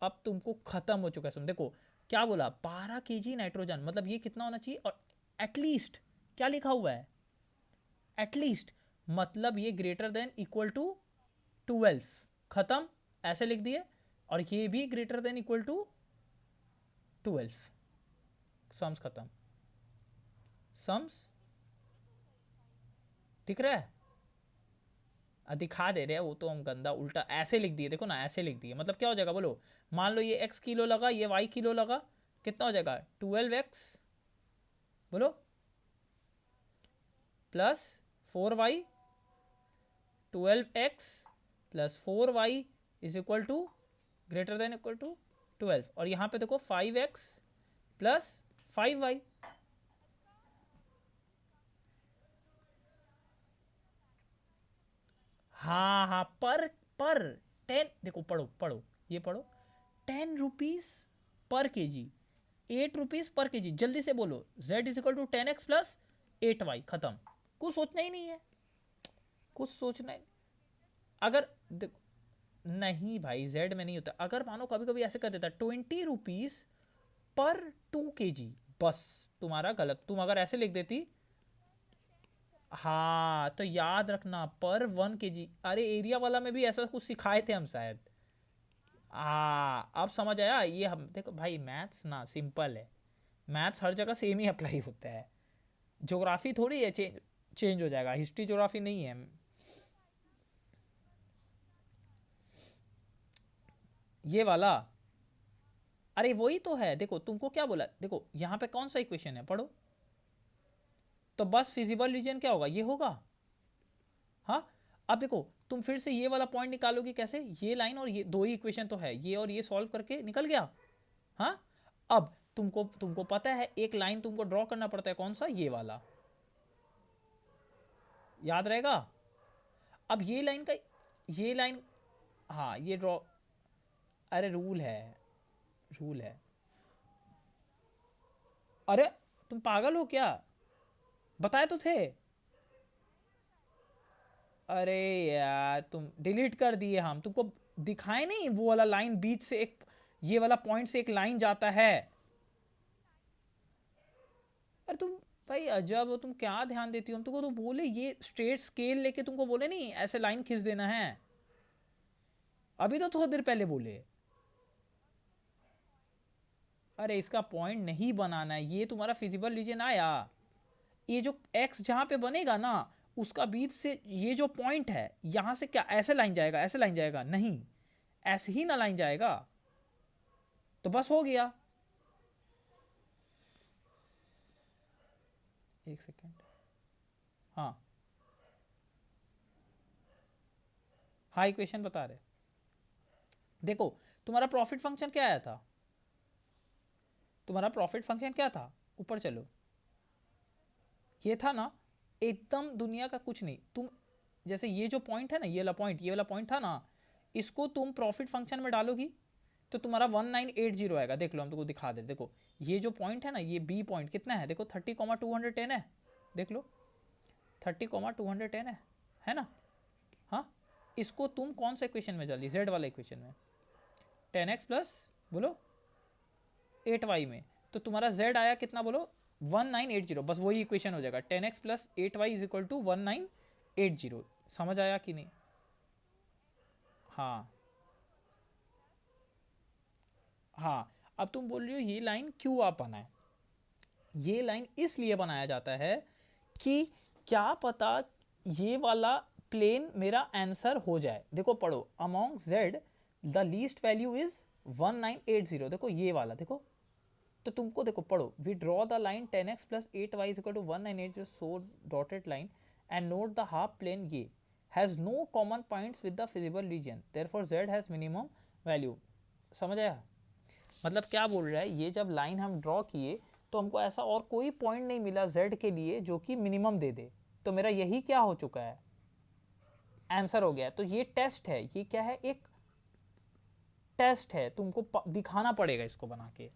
अब तुमको खत्म हो चुका है। सुन देखो क्या बोला, 12 kg नाइट्रोजन, मतलब ये कितना होना चाहिए, और एटलीस्ट क्या लिखा हुआ है, एटलीस्ट, मतलब ये ग्रेटर देन इक्वल टू 12, खत्म, ऐसे लिख दिए। और ये भी greater than equal to 12, sums खत्म। सम्स दिख रहा है? दिखा दे रहे हैं वो तो, हम गंदा उल्टा ऐसे लिख दिए, देखो ना ऐसे लिख दिए, मतलब क्या हो जाएगा बोलो, मान लो ये x किलो लगा, ये y किलो लगा, कितना हो जाएगा 12x बोलो plus 4y, 12x plus 4y is equal to greater than equal to 12। और यहाँ पे देखो 5x प्लस 5y। हाँ हाँ पर 10, देखो पढ़ो पढ़ो, ये पढ़ो, 10 रुपीज पर के जी, 8 रुपीज पर के जी, जल्दी से बोलो, z is equal to 10x plus 8y, खत्म। कुछ सोचना ही नहीं है, कुछ सोचना है। अगर देखो नहीं भाई, z में नहीं होता, अगर मानो कभी कभी ऐसे कर देता 20 रुपीज पर 2 kg, बस तुम्हारा गलत, तुम अगर ऐसे लिख देती, हाँ तो याद रखना पर 1 kg। अरे एरिया वाला में भी ऐसा कुछ सिखाए थे हम शायद। अब समझ आया, ये हम देखो भाई मैथ्स ना सिंपल है, मैथ्स हर जगह सेम ही अप्लाई होता है। ज्योग्राफी थोड़ी है चेंज चेंज हो जाएगा, हिस्ट्री ज्योग्राफी नहीं है ये वाला। अरे वही तो है, देखो तुमको क्या बोला, देखो यहाँ पे कौन सा इक्वेशन है पढ़ो, तो बस फिजिबल रीजन क्या होगा, ये होगा। हाँ अब देखो तुम फिर से ये वाला पॉइंट निकालोगे कैसे, ये लाइन और ये दो ही इक्वेशन तो है, ये और ये सॉल्व करके निकल गया। हाँ अब तुमको तुमको पता है एक लाइन तुमको ड्रॉ करना पड़ता है, कौन सा, ये वाला, याद रहेगा। अब ये लाइन का, ये लाइन, हाँ ये ड्रॉ, अरे रूल है, रूल है। अरे तुम पागल हो क्या, बताए तो थे। अरे यार तुम डिलीट कर दिए, हम तुमको दिखाए नहीं, वो वाला लाइन बीच से एक, ये वाला पॉइंट से एक लाइन जाता है। अरे तुम भाई अजब हो, तुम क्या ध्यान देती हो, हम तुमको तो बोले ये स्ट्रेट स्केल लेके तुमको बोले नहीं ऐसे लाइन खींच देना है, अभी तो थोड़ी देर पहले बोले। अरे इसका पॉइंट नहीं बनाना है, ये तुम्हारा फिजिबल रीजन आया, ये जो एक्स जहां पे बनेगा ना, उसका बीच से ये जो पॉइंट है यहां से क्या ऐसे लाइन जाएगा, ऐसे लाइन जाएगा, नहीं ऐसे ही ना लाइन जाएगा, तो बस हो गया। एक सेकेंड, हाँ हाँ इक्वेशन बता रहे। देखो तुम्हारा प्रॉफिट फंक्शन क्या आया था, तुम्हारा प्रॉफिट फंक्शन क्या था, ऊपर चलो, ये था ना, एकदम दुनिया का कुछ नहीं। तुम जैसे ये जो पॉइंट है ना, ये वाला पॉइंट, ये वाला पॉइंट था ना, इसको तुम प्रॉफिट फंक्शन में डालोगी तो तुम्हारा 1980 आएगा। देख लो हम तुमको दिखा दे, देखो ये जो पॉइंट है ना, ये बी पॉइंट कितना है, देखो 30,210 है, देख लो 30,210 है ना। हाँ, इसको तुम कौन सा इक्वेशन में डाली, जेड वाला इक्वेशन में, 10x प्लस बोलो 8y में, तो तुम्हारा z आया कितना बोलो 1980, बस वही इक्वेशन हो जाएगा, 10x plus 8y is equal to 1980। समझ आया कि नहीं। हाँ हाँ, अब तुम बोल रही हो ये लाइन क्यों आप बनाए, ये लाइन इसलिए बनाया जाता है कि क्या पता ये वाला प्लेन मेरा आंसर हो जाए। देखो पढ़ो, among z the least value is 1980, देखो ये वाला देखो, तो तुमको देखो पढ़ो, we draw the line 10x plus 8y is equal to 1980, so dotted line and note the half plane ये has no common points with the feasible region, therefore z has minimum value. समझ आया, मतलब क्या बोल रहा है, ये जब लाइन हम ड्रॉ किए तो हमको ऐसा और कोई पॉइंट नहीं मिला z के लिए जो कि मिनिमम दे दे, तो मेरा यही क्या हो चुका है, आंसर हो गया। तो ये टेस्ट है, ये क्या है, एक टेस्ट है, तुमको दिखाना पड़ेगा इसको बना के।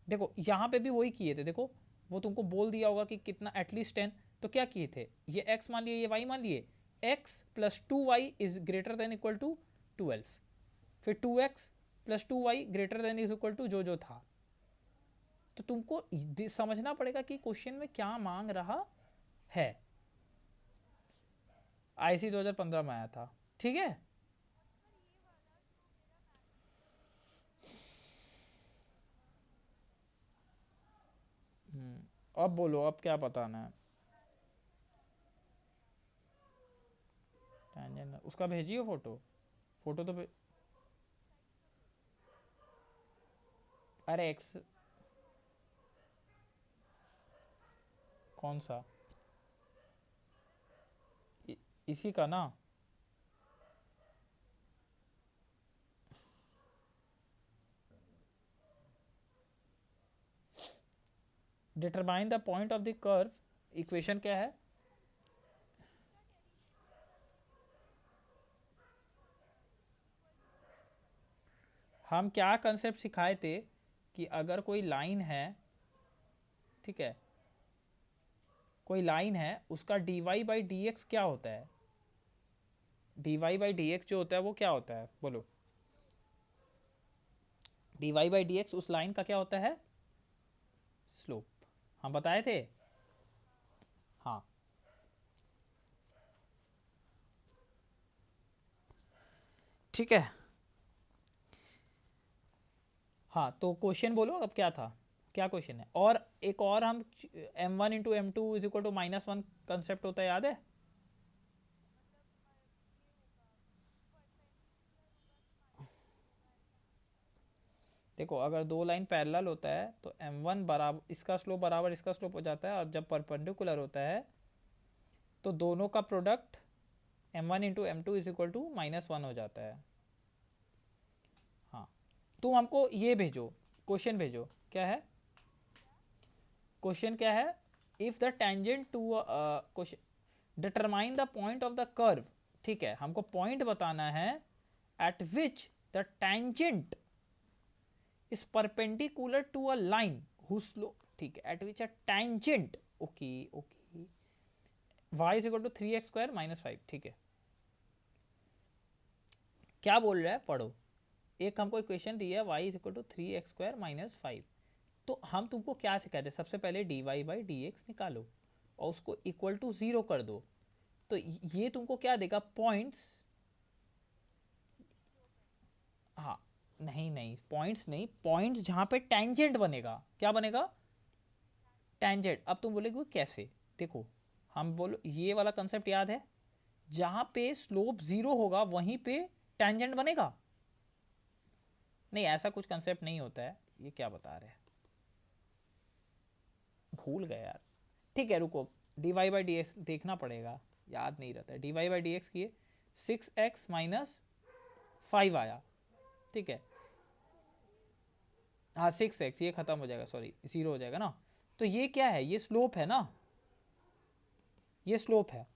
देखो यहाँ पे भी वही किए थे, देखो वो तुमको बोल दिया होगा कि कितना एटलीस्ट 10, तो क्या किए थे, ये x मान लिए, ये y मान लिए, x plus 2y is greater than equal to 12, फिर 2x plus 2y greater than is equal to जो जो था। तो तुमको समझना पड़ेगा कि क्वेश्चन में क्या मांग रहा है। आईसी 2015 में आया था, ठीक है। अब बोलो, अब क्या बताना है, टेंजेंट उसका भेजिए फोटो, फोटो तो अरे एक्स, कौन सा, इसी का ना, determine the point of the curve, equation क्या है, हम क्या कंसेप्ट सिखाए थे कि अगर कोई लाइन है, ठीक है, कोई लाइन है, उसका dy बाई डी एक्स क्या होता है, dy बाई डी एक्स जो होता है वो क्या होता है बोलो, dy बाई डी एक्स उस लाइन का क्या होता है, स्लोप, हम बताए थे। हाँ ठीक है, हाँ तो क्वेश्चन बोलो अब क्या था, क्या क्वेश्चन है, और एक और हम m1 into m two is equal to -1 concept होता है, याद है। देखो अगर दो लाइन पैरेलल होता है तो m1 बराबर इसका स्लोप बराबर इसका स्लोप हो जाता है, और जब परपेंडिकुलर होता है तो दोनों का product m1 into m two is equal to -1 हो जाता है। हाँ तुम हमको ये भेजो क्वेश्चन भेजो, क्या है क्वेश्चन, क्या है? If the tangent to question determine the point of the curve, ठीक है, हमको पॉइंट बताना है at which the tangent is perpendicular to a line whose slope, ठीक है, at which a tangent, okay okay, y is equal to 3x square minus 5, ठीक है। क्या बोल रहा है, पढ़ो। एक हमको इक्वेशन दी है y is equal to 3x square minus 5, तो हम तुमको क्या सिखाते हैं, सबसे पहले dy बाई डी एक्स निकालो और उसको इक्वल टू 0 कर दो, तो ये तुमको क्या देगा, पॉइंट्स, हाँ, नहीं नहीं पॉइंट्स नहीं, पॉइंट्स जहां पे टेंजेंट बनेगा, क्या बनेगा, टेंजेंट। अब तुम बोलेगे कैसे, देखो हम बोलो ये वाला कंसेप्ट याद है, जहां पे स्लोप 0 होगा वहीं पे टेंजेंट बनेगा। नहीं, ऐसा कुछ कंसेप्ट नहीं होता है, ये क्या बता रहे हैं, भूल गए यार। ठीक है रुको, d y by d x देखना पड़ेगा, याद नहीं रहता है। D y by d x किए 6x माइनस 5 आया, ठीक है, हाँ 6x, ये खत्म हो जाएगा, सॉरी 0 हो जाएगा ना, तो ये क्या है, ये स्लोप है ना, ये स्लोप है।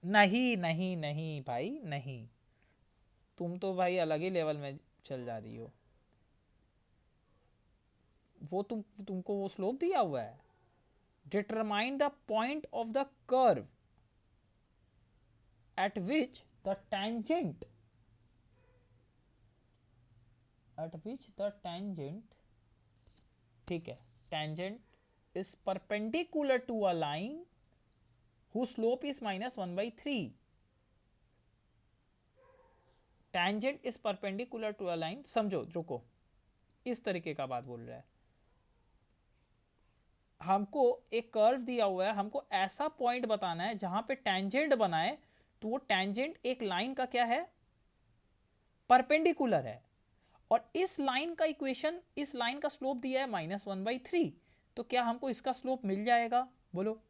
नहीं नहीं नहीं भाई नहीं, तुम तो भाई अलग ही लेवल में चल जा रही हो, वो तुमको वो स्लोप दिया हुआ है, determine the point of the curve at which the tangent ठीक है, tangent is perpendicular to a line whose slope is minus 1/3, tangent is perpendicular to a line, समझो रुको, इस तरीके का बात बोल रहा है, हमको एक कर्व दिया हुआ है, हमको ऐसा पॉइंट बताना है जहां पे टेंजेंट बनाए, तो वो टेंजेंट एक लाइन का क्या है, परपेंडिकुलर है, और इस लाइन का इक्वेशन, इस लाइन का स्लोप दिया है -1/3, तो क्या हमको इसका स्लोप मिल जाएगा, बोलो।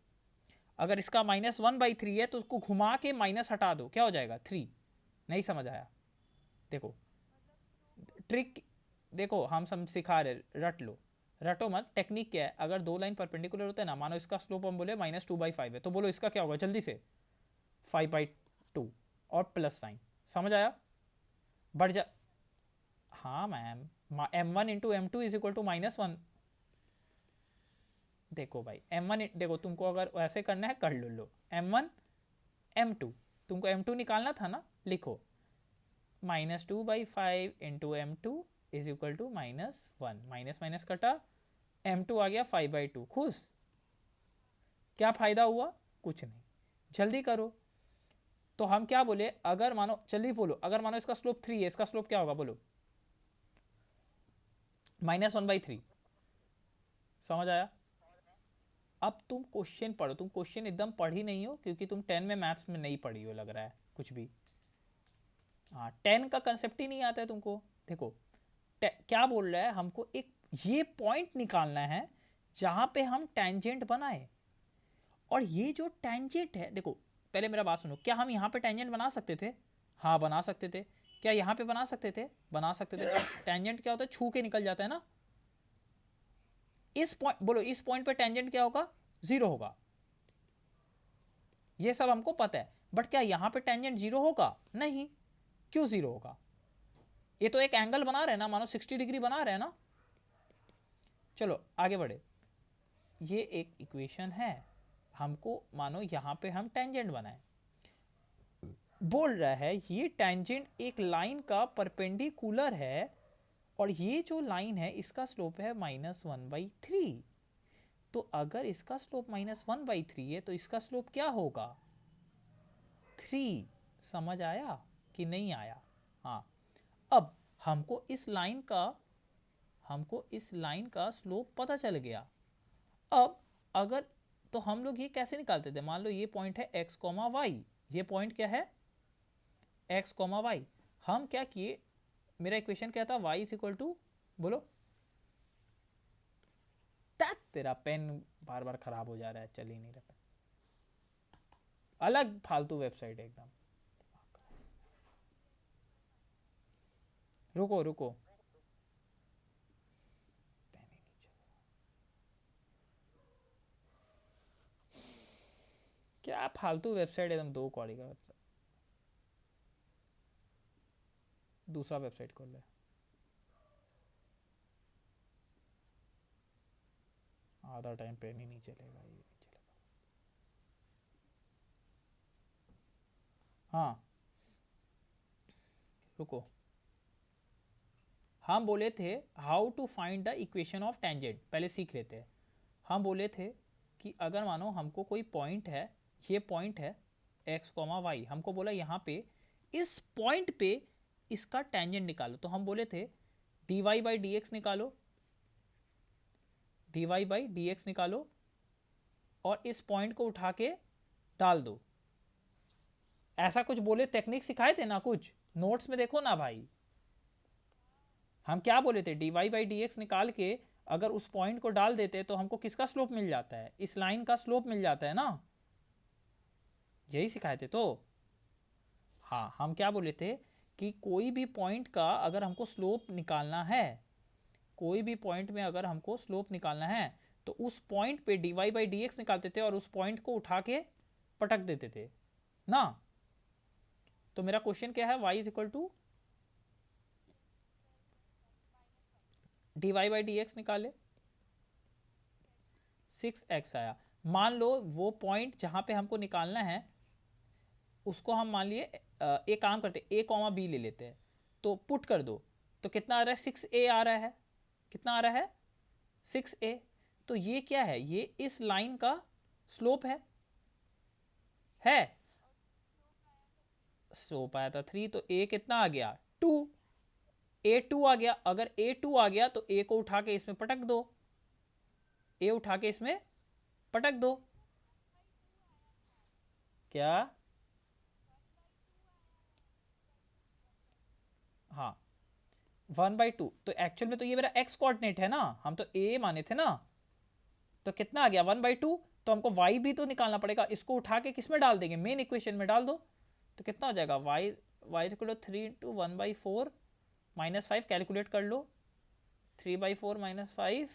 अगर इसका -1/3 है तो उसको घुमा के माइनस हटा दो, क्या हो जाएगा 3। नहीं समझ आया, देखो ट्रिक, देखो हम सब सिखा रहे, रट लो, रटो मत, टेक्निक क्या है, अगर दो लाइन परपेंडिकुलर होते हैं ना, मानो इसका स्लोप हम बोले -2/5 है, तो बोलो इसका क्या होगा, जल्दी से 5/2 और प्लस साइन, समझ आया, बढ़ जा, हाँ ma'am, m1 into m2 is equal to -1, देखो भाई m1, देखो तुमको अगर ऐसे करना है कर लो m1 m2, तुमको m2 निकालना था ना, लिखो -2/5 into m2 is equal to -1, minus minus कटा, m2 आ गया 5/2, खुश, क्या फायदा हुआ, कुछ नहीं, जल्दी करो। तो हम क्या बोले, अगर मानो, जल्दी बोलो, अगर मानो इसका स्लोप 3 है, इसका स्लोप क्या होगा, बोलो -1/3, समझ आया। अब तुम क्वेश्चन पढ़ो, तुम क्वेश्चन एकदम पढ़ी नहीं हो, क्योंकि तुम 10 में मैथ्स में नहीं पढ़ी हो, लग रहा है कुछ भी, हाँ 10 का कंसेप्ट ही नहीं आता है तुमको। देखो क्या बोल रहा है, हमको एक ये पॉइंट निकालना है जहां पे हम टेंजेंट बनाए, और ये जो टेंजेंट है, देखो पहले मेरा बात सुनो, क्या हम यहाँ पे टेंजेंट बना सकते थे, हाँ बना सकते थे, क्या यहाँ पे बना सकते थे, बना सकते थे, टेंजेंट क्या होता है, छू के निकल जाता है ना, इस पॉइंट, बोलो इस पॉइंट पे टेंजेंट क्या होगा, 0 होगा, ये सब हमको पता है, बट क्या यहां पे टेंजेंट 0 होगा, नहीं, क्यों 0 होगा, ये तो एक एंगल बना रहे हैं ना, मानो 60 डिग्री बना रहे हैं ना। चलो आगे बढ़े, ये एक इक्वेशन है, हमको मानो यहां पे हम टेंजेंट बनाए, बोल रहा है ये टेंजेंट एक लाइन का परपेंडिकुलर है, और ये जो लाइन है इसका स्लोप है -1/3, तो अगर इसका स्लोप -1/3 है तो इसका स्लोप क्या होगा, 3, समझ आया कि नहीं आया, हाँ। अब हमको इस लाइन का स्लोप पता चल गया, अब अगर, तो हम लोग ये कैसे निकालते थे, मान लो ये पॉइंट है x, y, ये पॉइंट क्या है x, y, हम क्या किए, मेरा इक्वेशन क्या था, y इज इक्वल टू, बोलो, तेरा पेन बार बार खराब हो जा रहा है, चल ही नहीं रहा, अलग फालतू वेबसाइट है एकदम, रुको रुको, पेन ही नहीं चल रहा। क्या फालतू वेबसाइट, एकदम दो कौड़ी का वेबसाइट। दूसरा वेबसाइट खोल ले। आधा टाइम पेन ही नहीं चलेगा, ये नहीं चलेगा। हाँ रुको, हम बोले थे how to find the equation of tangent, पहले सीख लेते हैं। हम बोले थे कि अगर मानो हमको कोई पॉइंट है, ये पॉइंट है एक्स कॉमा वाई, हमको बोला यहाँ पे इस पॉइंट पे इसका टेंजेंट निकालो, तो हम बोले थे d y by d x निकालो, d y by d x निकालो और इस पॉइंट को उठा के डाल दो। ऐसा कुछ बोले, टेक्निक सिखाए थे ना कुछ, नोट्स में देखो ना भाई। हम क्या बोले थे, d y by d x निकाल के अगर उस पॉइंट को डाल देते तो हमको किसका स्लोप मिल जाता है, इस लाइन का स्लोप मिल जाता है ना, यही सिखाए थे तो। हाँ हम क्या बोले थे कि कोई भी पॉइंट का अगर हमको स्लोप निकालना है, कोई भी पॉइंट में अगर हमको स्लोप निकालना है तो उस पॉइंट पे d y by d x निकालते थे और उस पॉइंट को उठा के पटक देते थे ना। तो मेरा क्वेश्चन क्या है, y is equal to d y by d x निकाले, 6x आया। मान लो वो पॉइंट जहां पे हमको निकालना है उसको हम मान लिए एक काम करते, a कॉमा बी ले लेते हैं, तो पुट कर दो, तो कितना आ रहा है, 6a आ रहा है। कितना आ रहा है, 6a। तो ये क्या है, ये इस लाइन का स्लोप है स्लोप आया था 3, तो a कितना आ गया 2, a2 आ गया। अगर a2 आ गया तो a को उठा के इसमें पटक दो, a उठा के इसमें पटक दो। क्या, हाँ 1/2, तो एक्चुअल में तो ये मेरा x कोऑर्डिनेट है ना, हम तो a माने थे ना, तो कितना आ गया 1/2। तो हमको y भी तो निकालना पड़ेगा, इसको उठा के किस में डाल देंगे, मेन इक्वेशन में डाल दो। तो कितना हो जाएगा, y is equal to 3 into 1/4 -5, calculate कर लो, 3/4 -5,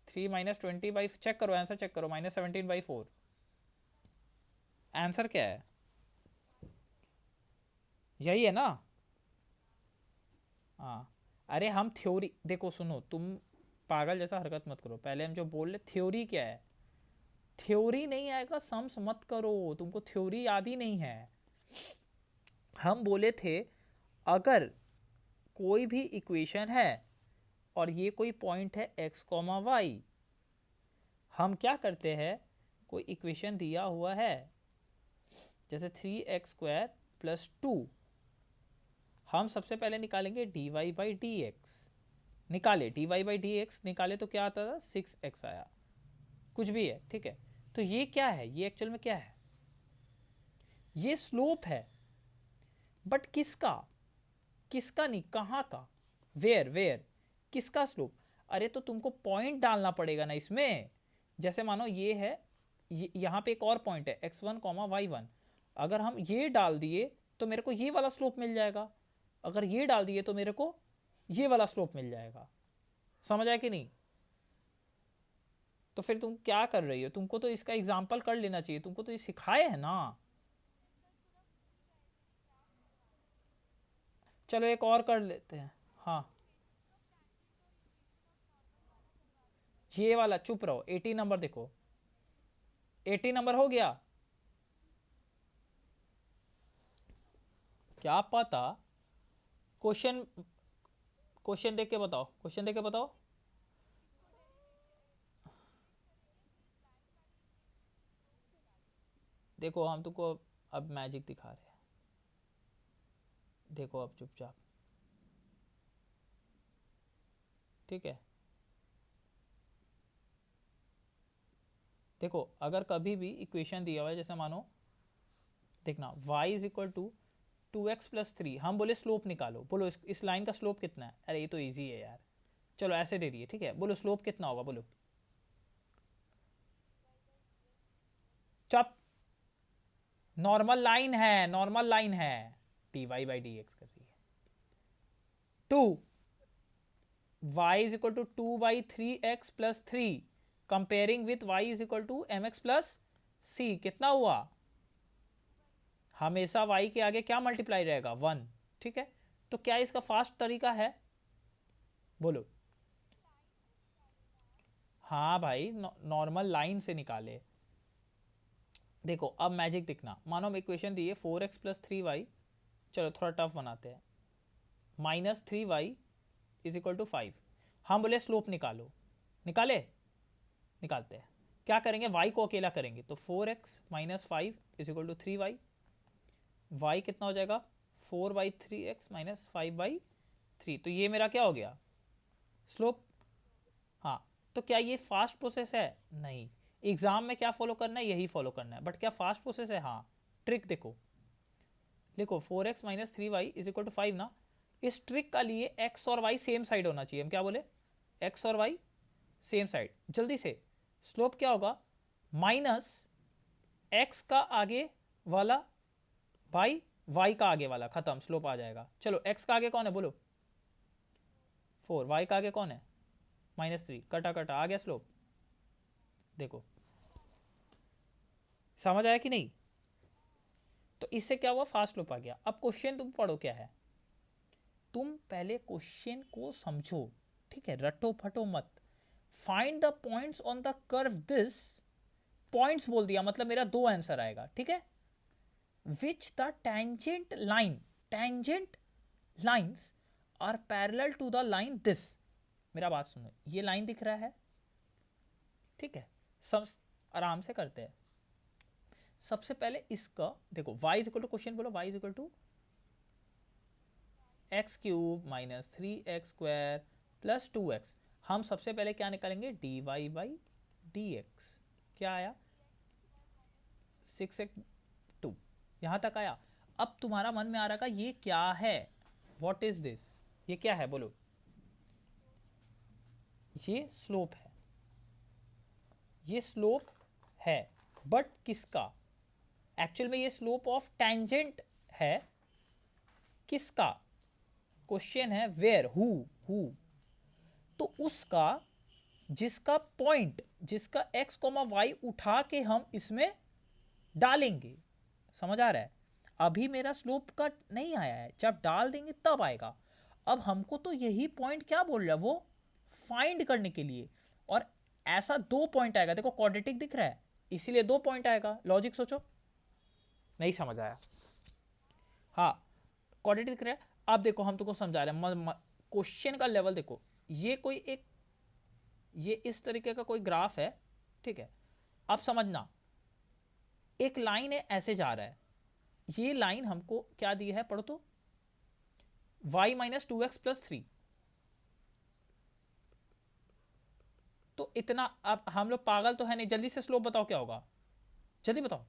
3 -20/, चेक करो आंसर, चेक करो, -17/4। आंसर क्या है, यही है ना। हाँ अरे हम थ्योरी, देखो सुनो, तुम पागल जैसा हरकत मत करो, पहले हम जो बोल रहे थ्योरी क्या है, थ्योरी नहीं आएगा सम्स मत करो, तुमको थ्योरी याद ही नहीं है। हम बोले थे अगर कोई भी इक्वेशन है और ये कोई पॉइंट है x कॉमा वाई, हम क्या करते हैं, कोई इक्वेशन दिया हुआ है जैसे 3x² + 2, हम सबसे पहले निकालेंगे d y by d x, निकाले d y by d x निकाले तो क्या आता था, 6x आया, कुछ भी है ठीक है। तो ये क्या है, ये एक्चुअल में क्या है, ये स्लोप है, बट किसका, किसका नहीं, कहाँ का, वेयर वेयर, किसका स्लोप। अरे तो तुमको पॉइंट डालना पड़ेगा ना इसमें, जैसे मानो ये है, यहाँ पे एक और पॉइंट है x1 y1, अगर हम ये डाल दिए तो मेरे को ये वाला स्लोप मिल जाएगा, अगर ये डाल दिए तो मेरे को ये वाला स्लोप मिल जाएगा, समझ आया कि नहीं। तो फिर तुम क्या कर रही हो, तुमको तो इसका एग्जाम्पल कर लेना चाहिए, तुमको तो ये सिखाए है ना। चलो एक और कर लेते हैं। हाँ ये वाला, चुप रहो, 80 नंबर देखो, 80 नंबर हो गया, क्या पता, क्वेश्चन, क्वेश्चन देख के बताओ, क्वेश्चन देख के बताओ। देखो हम तुमको अब मैजिक दिखा रहे हैं, देखो अब चुपचाप, ठीक है। देखो अगर कभी भी इक्वेशन दिया हुआ है, जैसे मानो देखना y is equal to 2x + 3, हम बोले स्लोप निकालो, बोलो इस लाइन का स्लोप कितना है, अरे ये तो इजी है यार, चलो ऐसे दे दिए ठीक है, बोलो स्लोप कितना होगा, बोलो। चप, नॉर्मल लाइन है, नॉर्मल लाइन है, dy बाई डी एक्स कर रही है, 2, y is equal to 2/3x plus 3 comparing with y is equal to mx plus c, कितना हुआ? हमेशा y के आगे क्या मल्टीप्लाई रहेगा? 1, ठीक है। तो क्या इसका फास्ट तरीका है? बोलो। हाँ भाई, नॉर्मल लाइन से निकाले। देखो अब मैजिक दिखना, मानो हम इक्वेशन दिए 4x प्लस 3y, चलो थोड़ा टफ बनाते हैं, minus 3y is equal to 5। हम बोले स्लोप निकालो, निकाले, निकालते हैं। क्या करेंगे? y को अकेला करेंगे, तो 4x minus 5 is equal to 3y। y कितना हो जाएगा? 4/3x minus 5/3। तो ये मेरा क्या हो गया? स्लोप। हाँ, तो क्या ये फास्ट प्रोसेस है? नहीं। एग्जाम में क्या फॉलो करना है? यही फॉलो करना है। बट क्या फास्ट प्रोसेस है? हाँ। ट्रिक देखो, लिखो 4x minus 3y is equal to 5 ना। इस ट्रिक का लिए x और y सेम साइड होना चाहिए। हम क्या बोले? x और y सेम साइड। जल्दी से, स्लोप क्या होगा? माइनस x का आगे वाला बाई y का आगे वाला, खत्म, स्लोप आ जाएगा। चलो x का आगे कौन है? बोलो। 4, y का आगे कौन है? -3, कटा कटा आ गया स्लोप। देखो समझ आया कि नहीं? तो इससे क्या हुआ? फास्ट स्लोप आ गया। अब क्वेश्चन तुम पढ़ो क्या है, तुम पहले क्वेश्चन को समझो, ठीक है, रटो फटो मत। Find the points on the curve this, points बोल दिया मतलब मेरा 2 आंसर आएगा, ठीक है। Which the tangent line, tangent lines are parallel to the line this. मेरा बात सुनो, ये लाइन दिख रहा है, ठीक है, सब आराम से करते हैं। सबसे पहले इसका देखो, y is equal to, question बोलो, y is equal to x cube minus 3x² plus 2x। हम सबसे पहले क्या निकालेंगे? dy/dx। क्या आया? 6x2, यहां तक आया। अब तुम्हारा मन में आ रहा है ये क्या है? What is this? ये क्या है? बोलो। ये स्लोप है, ये स्लोप है, बट किसका? एक्चुअल में ये स्लोप ऑफ टेंजेंट है। किसका? क्वेश्चन है वेयर, हु। तो उसका, जिसका पॉइंट, जिसका x, y उठा के हम इसमें डालेंगे। समझ आ रहा है? अभी मेरा स्लोप का नहीं आया है, जब डाल देंगे तब आएगा। अब हमको तो यही पॉइंट क्या बोल रहा है, वो फाइंड करने के लिए। और ऐसा 2 पॉइंट आएगा, देखो क्वाड्रेटिक दिख रहा है, इसीलिए 2 पॉइंट आएगा। लॉजिक सोचो। नहीं समझ आया? हाँ, क्वाड्रेटिक दिख रहा है। अब देखो हम तुमको समझा रहे हैं, क्वेश्चन का लेवल देखो। ये कोई एक, ये इस तरीके का कोई ग्राफ है, ठीक है। अब समझना, एक लाइन है, ऐसे जा रहा है। ये लाइन हमको क्या दी है? पढ़ो तो, y माइनस 2x प्लस 3। तो इतना, अब हम लोग पागल तो है नहीं, जल्दी से स्लोप बताओ क्या होगा, जल्दी बताओ।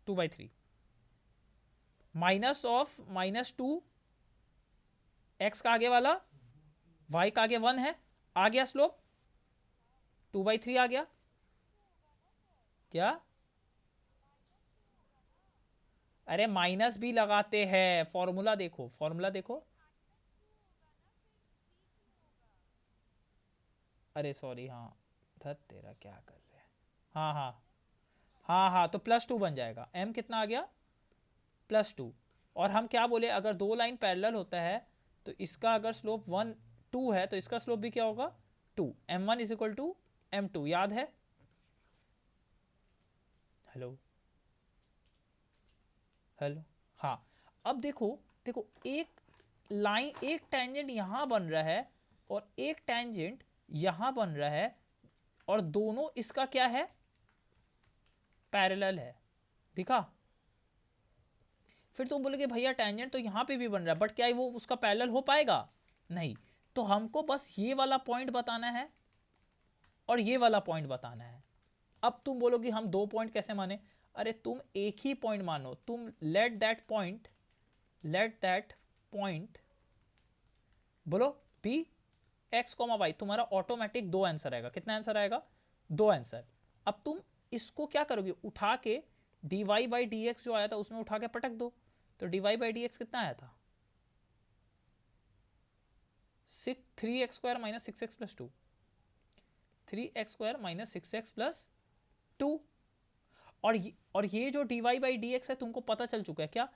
2/3 माइनस ऑफ -2, x का आगे वाला, y का आगे 1 है, आ गया स्लोप 2/3 आ गया। क्या? अरे माइनस भी लगाते हैं, फॉर्मूला देखो, फॉर्मूला देखो। अरे सॉरी, हाँ, धत तेरा, क्या कर रहे हैं। हाँ हाँ हाँ हाँ, तो +2 बन जाएगा। m कितना आ गया? +2। और हम क्या बोले, अगर 2 लाइन पैरेलल होता है तो इसका अगर स्लोप 1 2 है तो इसका स्लोप भी क्या होगा? 2। m1 is equal to m2, याद है? Hello hello. हाँ, अब देखो, देखो एक लाइन, एक टेंजेंट यहां बन रहा है और एक टेंजेंट यहां बन रहा है, और दोनों इसका क्या है? पैरेलल है। दिखा? फिर तुम बोलोगे भैया टेंजेंट तो यहां पे भी बन रहा है, बट क्या वो उसका पैरेलल हो पाएगा? नहीं। तो हमको बस ये वाला पॉइंट बताना है और ये वाला पॉइंट बताना है। अब तुम बोलोगे हम 2 पॉइंट कैसे माने? अरे तुम एक ही पॉइंट मानो, तुम लेट दैट पॉइंट बोलो बी x, y, तुम्हारा ऑटोमेटिक 2 आंसर आएगा। कितना आंसर आएगा? 2 आंसर। अब तुम इसको क्या करोगे? उठा के dy/dx जो आया था उसमें उठा के पटक दो, तो dy/dx कितना आया था? Three x square minus six x plus two, 3x² minus 6x plus 2। और ये जो dy बाई डी एक्स है तुमको पता चल चुका है क्या,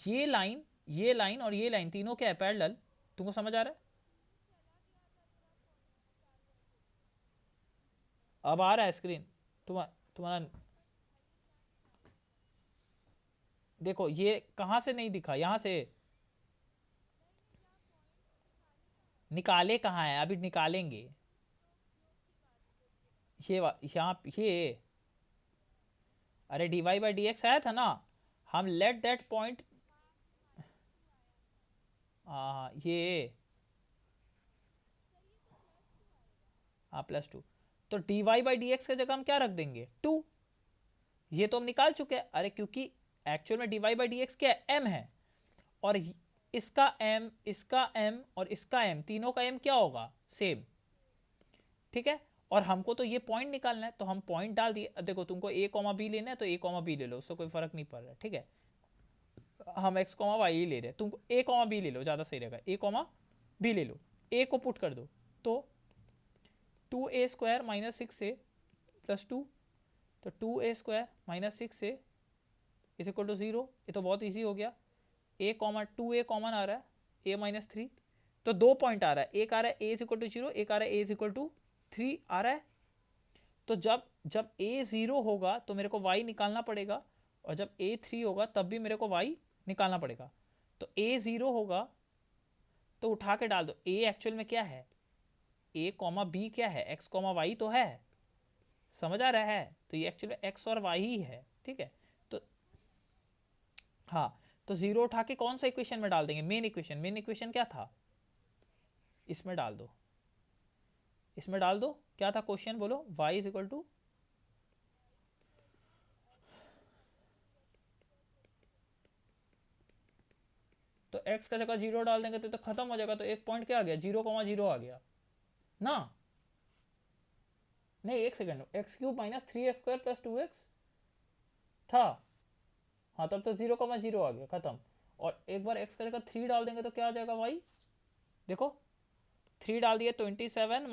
ये लाइन और ये लाइन तीनों क्या है, पैरेलल। तुमको समझ आ रहा है? अब आ रहा है स्क्रीन तुम्हारा? देखो ये कहां से नहीं दिखा, यहां से निकाले कहाँ है, अभी निकालेंगे। यहाँ ये, अरे dy बाई डी एक्स आया था ना, हम लेट दैट पॉइंट, ये हाँ प्लस टू, तो dy बाई डी एक्स की जगह हम क्या रख देंगे, 2। ये तो हम निकाल चुके हैं, अरे क्योंकि एक्चुअल में dy बाई डी एक्स क्या है, m है, और इसका m, इसका m और इसका m, तीनों का m क्या होगा, सेम। ठीक है, और हमको तो ये पॉइंट निकालना है, तो हम पॉइंट डाल दिए। देखो तुमको a कॉमा बी लेना है तो a कॉमा बी ले लो, उससे कोई फर्क नहीं पड़ रहा है। ठीक है, हम x कॉमा वाई ही ले रहे हैं, तुमको a कॉमा बी ले लो, ज़्यादा सही रहेगा। a कॉमा बी ले लो, a को पुट कर दो, तो 2a² माइनस 6a प्लस 2, तो 2a² minus 6a is equal to 0। ये तो बहुत ईजी हो गया। a कॉमा 2a कॉमन आ रहा है, a माइनस 3, तो 2 पॉइंट आ रहा है, एक आ रहा है a इज इक्वल टू 0, एक आ रहा है a इज इक्वल टू 3 आ रहा है। तो जब a 0 होगा तो मेरे को y निकालना पड़ेगा, और जब a 3 होगा तब भी मेरे को y निकालना पड़ेगा। तो a 0 होगा तो उठा के डाल दो, a एक्चुअल में क्या है, a कॉमा b क्या है, x कॉमा y तो है, समझ आ रहा है? तो ये एक्चुअली x और y ही है। ठीक है, तो हाँ, तो 0 उठा के कौन सा इक्वेशन में डाल देंगे, मेन इक्वेशन। मेन इक्वेशन क्या था, इसमें डाल दो, इसमें डाल दो। क्या था क्वेश्चन, बोलो। y इज इक्वल टू, तो x का जगह 0 डाल देंगे तो खत्म हो जाएगा। तो एक पॉइंट क्या आ गया, 0,0 आ गया ना। नहीं एक second, x³ minus 3x² plus 2x था, हाँ तब तो 0,0 आ गया, खत्म। और एक बार x का जगह 3 डाल देंगे तो क्या आ जाएगा y, देखो 3 डाल दिए, 27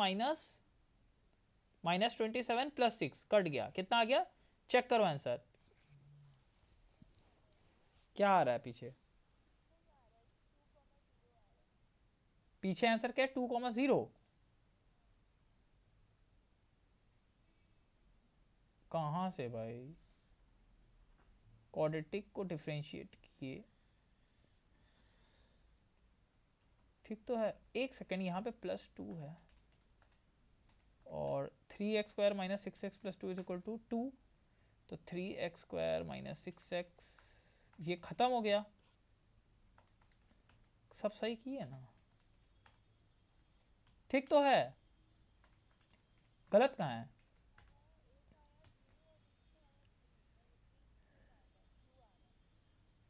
माइनस 27 प्लस 6 कट गया, कितना आ गया, चेक करो आंसर क्या आ रहा है पीछे। पीछे आंसर क्या है, 2,0। कहाँ से भाई, क्वाड्रेटिक को डिफ्रेंशिएट किए, ठीक तो है। एक सेकेंड, यहाँ पे प्लस 2 है, और 3x² minus 6x plus 2 is equal to 2, तो 3x² माइनस 6x, ये खत्म हो गया। सब सही किए ना, ठीक तो है, गलत कहाँ है,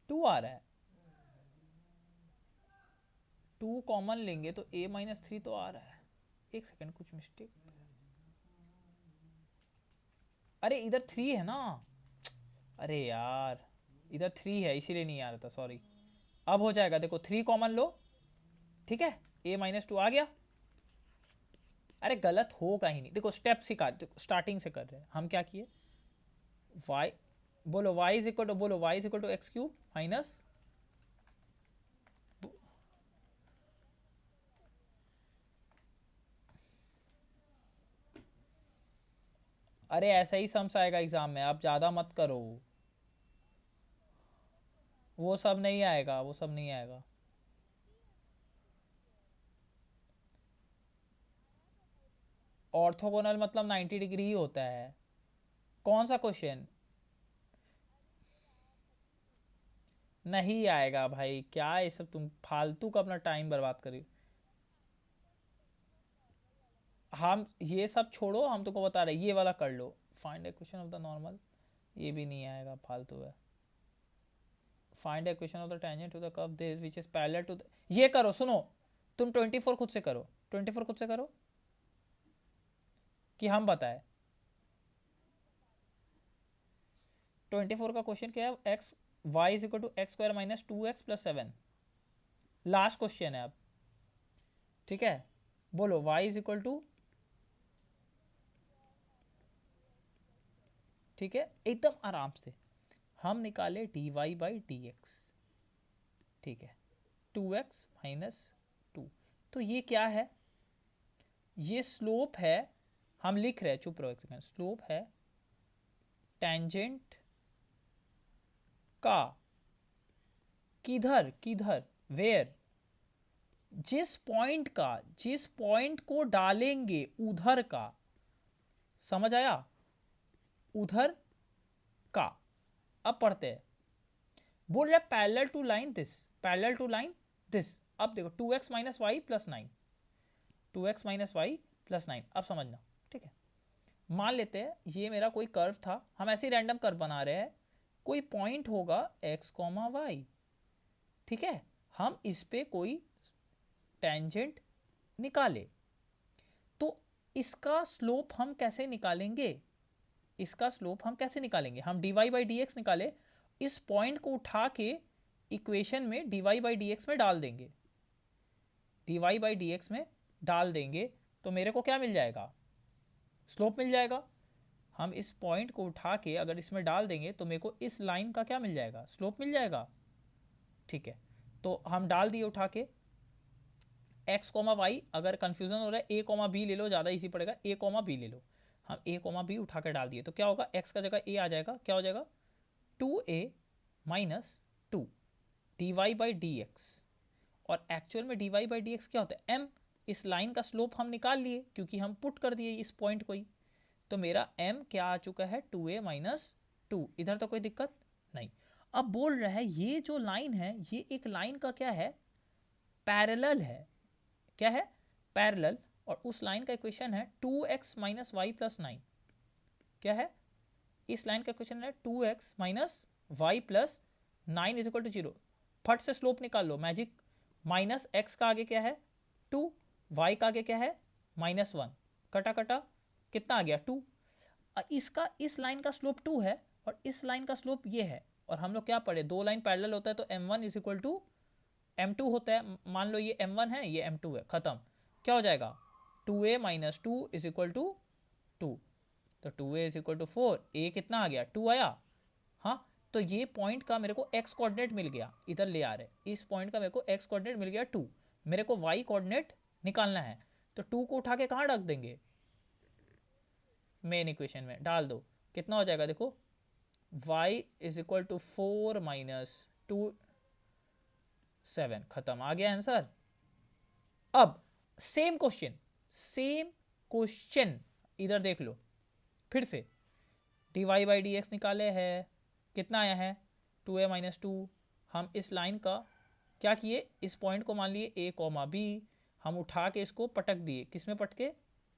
टू आ रहा है, 2 कॉमन लेंगे तो a माइनस 3 तो आ रहा है। एक सेकेंड, कुछ मिस्टेक, अरे इधर 3 है ना, अरे यार इधर 3 है इसीलिए नहीं आ रहा था, सॉरी। अब हो जाएगा, देखो 3 कॉमन लो, ठीक है, a माइनस 2 आ गया। अरे गलत होगा ही नहीं, देखो स्टेप सिखा, स्टार्टिंग से कर रहे हैं हम, क्या किए, y, बोलो y इज इक्वल टू, बोलो y is equal to x³ minus, अरे ऐसा ही सम्स आएगा एग्जाम में, आप ज़्यादा मत करो, वो सब नहीं आएगा, वो सब नहीं आएगा। ऑर्थोगोनल मतलब 90 डिग्री ही होता है। कौन सा क्वेश्चन, नहीं आएगा भाई, क्या ये सब तुम फालतू का अपना टाइम बर्बाद करी। हम ये सब छोड़ो, हम तुमको बता रहे ये वाला कर लो, find equation of the normal, ये भी नहीं आएगा, फालतू है। Find equation of the tangent to the curve this which is parallel to the, ये करो, सुनो, तुम 24 खुद से करो, 24 खुद से करो, कि हम बताए। 24 का क्वेश्चन क्या है, x y is equal to x² minus 2x plus 7, last question है अब, ठीक है, बोलो y इज इक्वल टू, ठीक है, एकदम आराम से हम निकाले dy बाई डी एक्स, ठीक है, 2x माइनस 2। तो ये क्या है, ये स्लोप है, हम लिख रहे हैं, चुप रहो एक सेकंड, स्लोप है टेंजेंट का, किधर किधर, वेयर, जिस पॉइंट का, जिस पॉइंट को डालेंगे उधर का, समझ आया, उधर का। अब पढ़ते हैं, बोल रहा है parallel to line this, parallel to line this. अब देखो 2x minus y plus 9, 2x minus y plus 9, अब समझना, ठीक है। मान लेते हैं ये मेरा कोई कर्व था, हम ऐसे ही रैंडम कर्व बना रहे हैं, कोई पॉइंट होगा x कॉमा वाई, ठीक है, हम इस पे कोई टेंजेंट निकाले, तो इसका स्लोप हम कैसे निकालेंगे, इसका स्लोप हम कैसे निकालेंगे, हम dy बाई डी एक्स निकाले, इस पॉइंट को उठा के इक्वेशन में dy बाई डी एक्स में डाल देंगे, dy बाई डी एक्स में डाल देंगे, तो मेरे को क्या मिल जाएगा, स्लोप मिल जाएगा। हम इस पॉइंट को उठा के अगर इसमें डाल देंगे तो मेरे को इस लाइन का क्या मिल जाएगा, स्लोप मिल जाएगा, ठीक है। तो हम डाल दिए उठा के, x कोमा वाई, अगर कंफ्यूजन हो रहा है a कोमा बी ले लो, ज़्यादा इजी पड़ेगा, a कोमा बी ले लो, हम a कोमा बी उठा के डाल दिए, तो क्या होगा, x का जगह a आ जाएगा, क्या हो जाएगा 2a minus 2 d y by d x, और एक्चुअल में d y by d x क्या होता है, m, इस लाइन का स्लोप हम निकाल लिए क्योंकि हम पुट कर दिए इस पॉइंट को ही, तो मेरा m क्या आ चुका है 2a माइनस 2, इधर तो कोई दिक्कत नहीं। अब बोल रहा है ये जो लाइन है ये एक लाइन का क्या है, पैरेलल है, क्या है, पैरेलल, और उस लाइन का इक्वेशन है 2x माइनस वाई प्लस 9, क्या है, इस लाइन का इक्वेशन है 2x minus y plus 9 is equal to 0। फट से स्लोप निकाल लो, मैजिक, माइनस x का आगे क्या है 2, y का आगे क्या है माइनस 1, कटा कटा कितना आ गया 2। इसका, इस लाइन का स्लोप 2 है और इस लाइन का स्लोप ये है, और हम लोग क्या पढ़े, दो लाइन पैरेलल होता है तो m1 is equal to m2 होता है, मान लो ये m1 है ये m2 है, खत्म, क्या हो जाएगा 2a minus 2 is equal to 2, तो 2a is equal to 4, a कितना आ गया 2 आया, हाँ, तो ये पॉइंट का मेरे को x कोऑर्डिनेट मिल गया, इधर ले आ रहे, इस पॉइंट का मेरे को x कोऑर्डिनेट मिल गया 2, मेरे को y कोऑर्डिनेट निकालना है, तो 2 को उठा के कहाँ रख देंगे, मेन इक्वेशन में डाल दो, कितना हो जाएगा देखो, y is equal to 4 minus 2 7, खत्म, आ गया आंसर। अब सेम क्वेश्चन, सेम क्वेश्चन इधर देख लो, फिर से dy बाई डी एक्स निकाले हैं, कितना आया है 2a माइनस 2, हम इस लाइन का क्या किए, इस पॉइंट को मान लिए a कॉमा b, हम उठा के इसको पटक दिए, किस में पटके,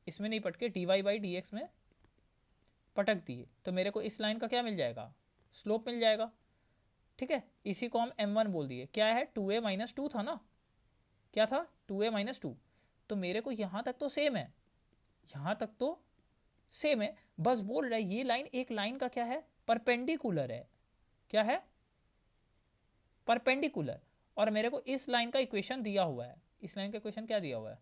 इसमें नहीं पटके, dy बाई डी एक्स में पटक दिए, तो मेरे को इस लाइन का क्या मिल जाएगा, स्लोप मिल जाएगा, ठीक है, इसी को हम m1 बोल दिए, क्या है 2a माइनस 2 था ना, क्या था 2a माइनस 2, तो मेरे को यहाँ तक तो सेम है, यहाँ तक तो सेम है, बस बोल रहा है ये लाइन एक लाइन का क्या है, परपेंडिकुलर है, क्या है परपेंडिकुलर, और मेरे को इस लाइन का इक्वेशन दिया हुआ है, इस लाइन का इक्वेशन क्या दिया हुआ है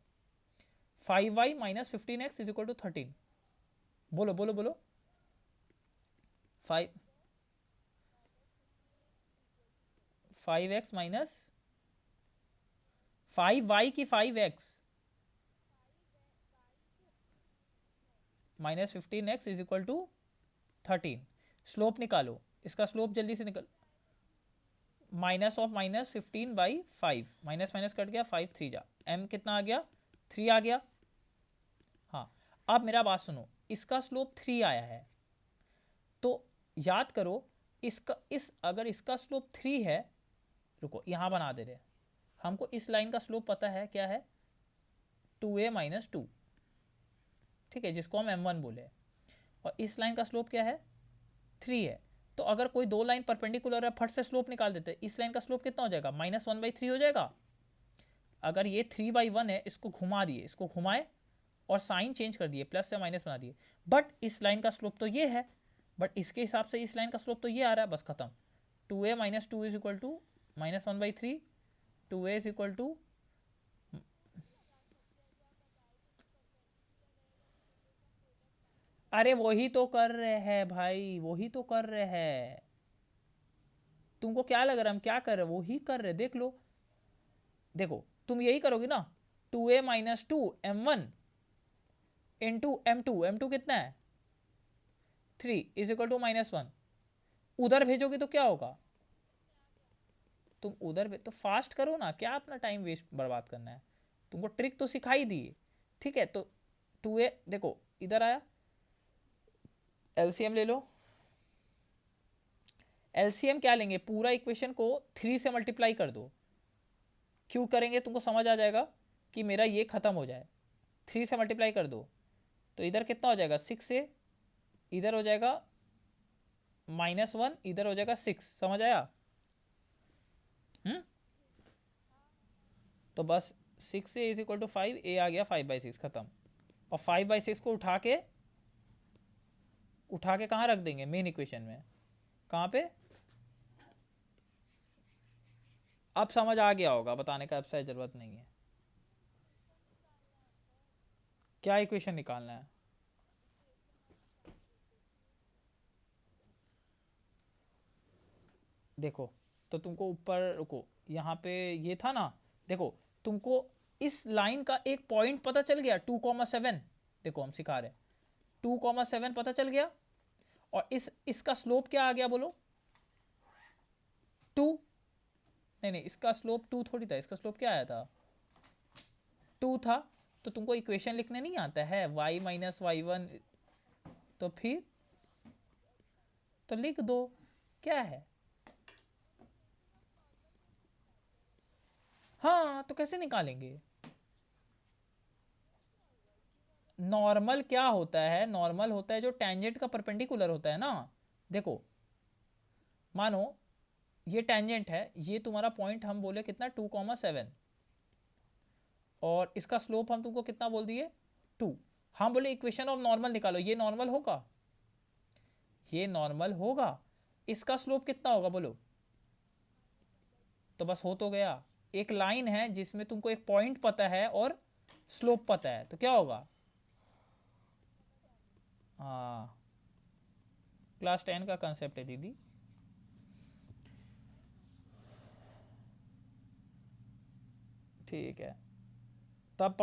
5y minus 15x is equal to 13, बोलो बोलो बोलो, 5x माइनस 5y की 5x minus 15x is equal to 13, slope निकालो, इसका स्लोप जल्दी से निकल, माइनस ऑफ माइनस 15 बाई 5, माइनस माइनस कट गया, 5 3 जा, m कितना आ गया 3 आ गया, हाँ। अब मेरा बात सुनो, इसका स्लोप 3 आया है, तो याद करो इसका, इस अगर इसका स्लोप 3 है, रुको यहाँ बना दे रहे, हमको इस लाइन का स्लोप पता है क्या है 2a माइनस 2, ठीक है, जिसको हम m1 बोले, और इस लाइन का स्लोप क्या है 3 है, तो अगर कोई दो लाइन परपेंडिकुलर है, फट से स्लोप निकाल देते, इस लाइन का स्लोप कितना हो जाएगा माइनस 1/3 हो जाएगा, अगर ये 3/1 है, इसको घुमा दिए, इसको घुमाए और साइन चेंज कर दिए, प्लस से माइनस बना दिए, बट इस लाइन का स्लोप तो ये है, बट इसके हिसाब से इस लाइन का स्लोप तो ये आ रहा है, बस खत्म, 2a minus 2 is equal to minus 1/3, 2a is equal to अरे वही तो कर रहे हैं भाई, वही तो कर रहे हैं। तुमको क्या लग रहा है हम क्या कर रहे हैं? वही कर रहे हैं, देख लो। देखो तुम यही करोगे ना, 2a minus 2m1 into m2 कितना है 3 इज इक्वल टू -1। उधर भेजोगे तो क्या होगा? तुम उधर तो फास्ट करो ना, क्या अपना टाइम वेस्ट बर्बाद करना है? तुमको ट्रिक तो सिखाई दी, ठीक है। तो 2a देखो इधर आया, एलसीएम ले लो। एलसीएम क्या लेंगे, पूरा इक्वेशन को 3 से मल्टीप्लाई कर दो। क्यों करेंगे तुमको समझ आ जाएगा कि मेरा ये खत्म हो जाए। 3 से मल्टीप्लाई कर दो तो इधर कितना हो जाएगा 6 से, इधर हो जाएगा -1, इधर हो जाएगा 6। समझ आया? तो बस 6 ए इज इक्वल टू 5, ए आ गया 5/6, खत्म। और 5/6 को उठा के कहाँ रख देंगे मेन इक्वेशन में, कहाँ पे? अब समझ आ गया होगा, बताने का अब शायद जरूरत नहीं है। क्या इक्वेशन निकालना है? देखो तो तुमको ऊपर रुको, यहाँ पे ये था ना, देखो तुमको इस लाइन का एक पॉइंट पता चल गया 2,7। देखो हम सिखा रहे हैं, 2,7 पता चल गया। और इसका स्लोप क्या आ गया बोलो? 2। नहीं, इसका स्लोप 2 थोड़ी था, इसका स्लोप क्या आया था? 2 था। तो तुमको इक्वेशन लिखने नहीं आता है y माइनस y1, तो फिर तो लिख दो, क्या है? हाँ तो कैसे निकालेंगे? नॉर्मल क्या होता है? नॉर्मल होता है जो टेंजेंट का परपेंडिकुलर होता है ना। देखो मानो ये टेंजेंट है, ये तुम्हारा पॉइंट हम बोले कितना 2,7, और इसका स्लोप हम तुमको कितना बोल दिए 2। हम बोले इक्वेशन ऑफ नॉर्मल निकालो, ये नॉर्मल होगा? ये नॉर्मल होगा। इसका स्लोप कितना होगा बोलो? तो बस हो तो गया। एक लाइन है जिसमें तुमको एक पॉइंट पता है और स्लोप पता है, तो क्या होगा? हाँ, क्लास 10 का कंसेप्ट है दीदी। ठीक है।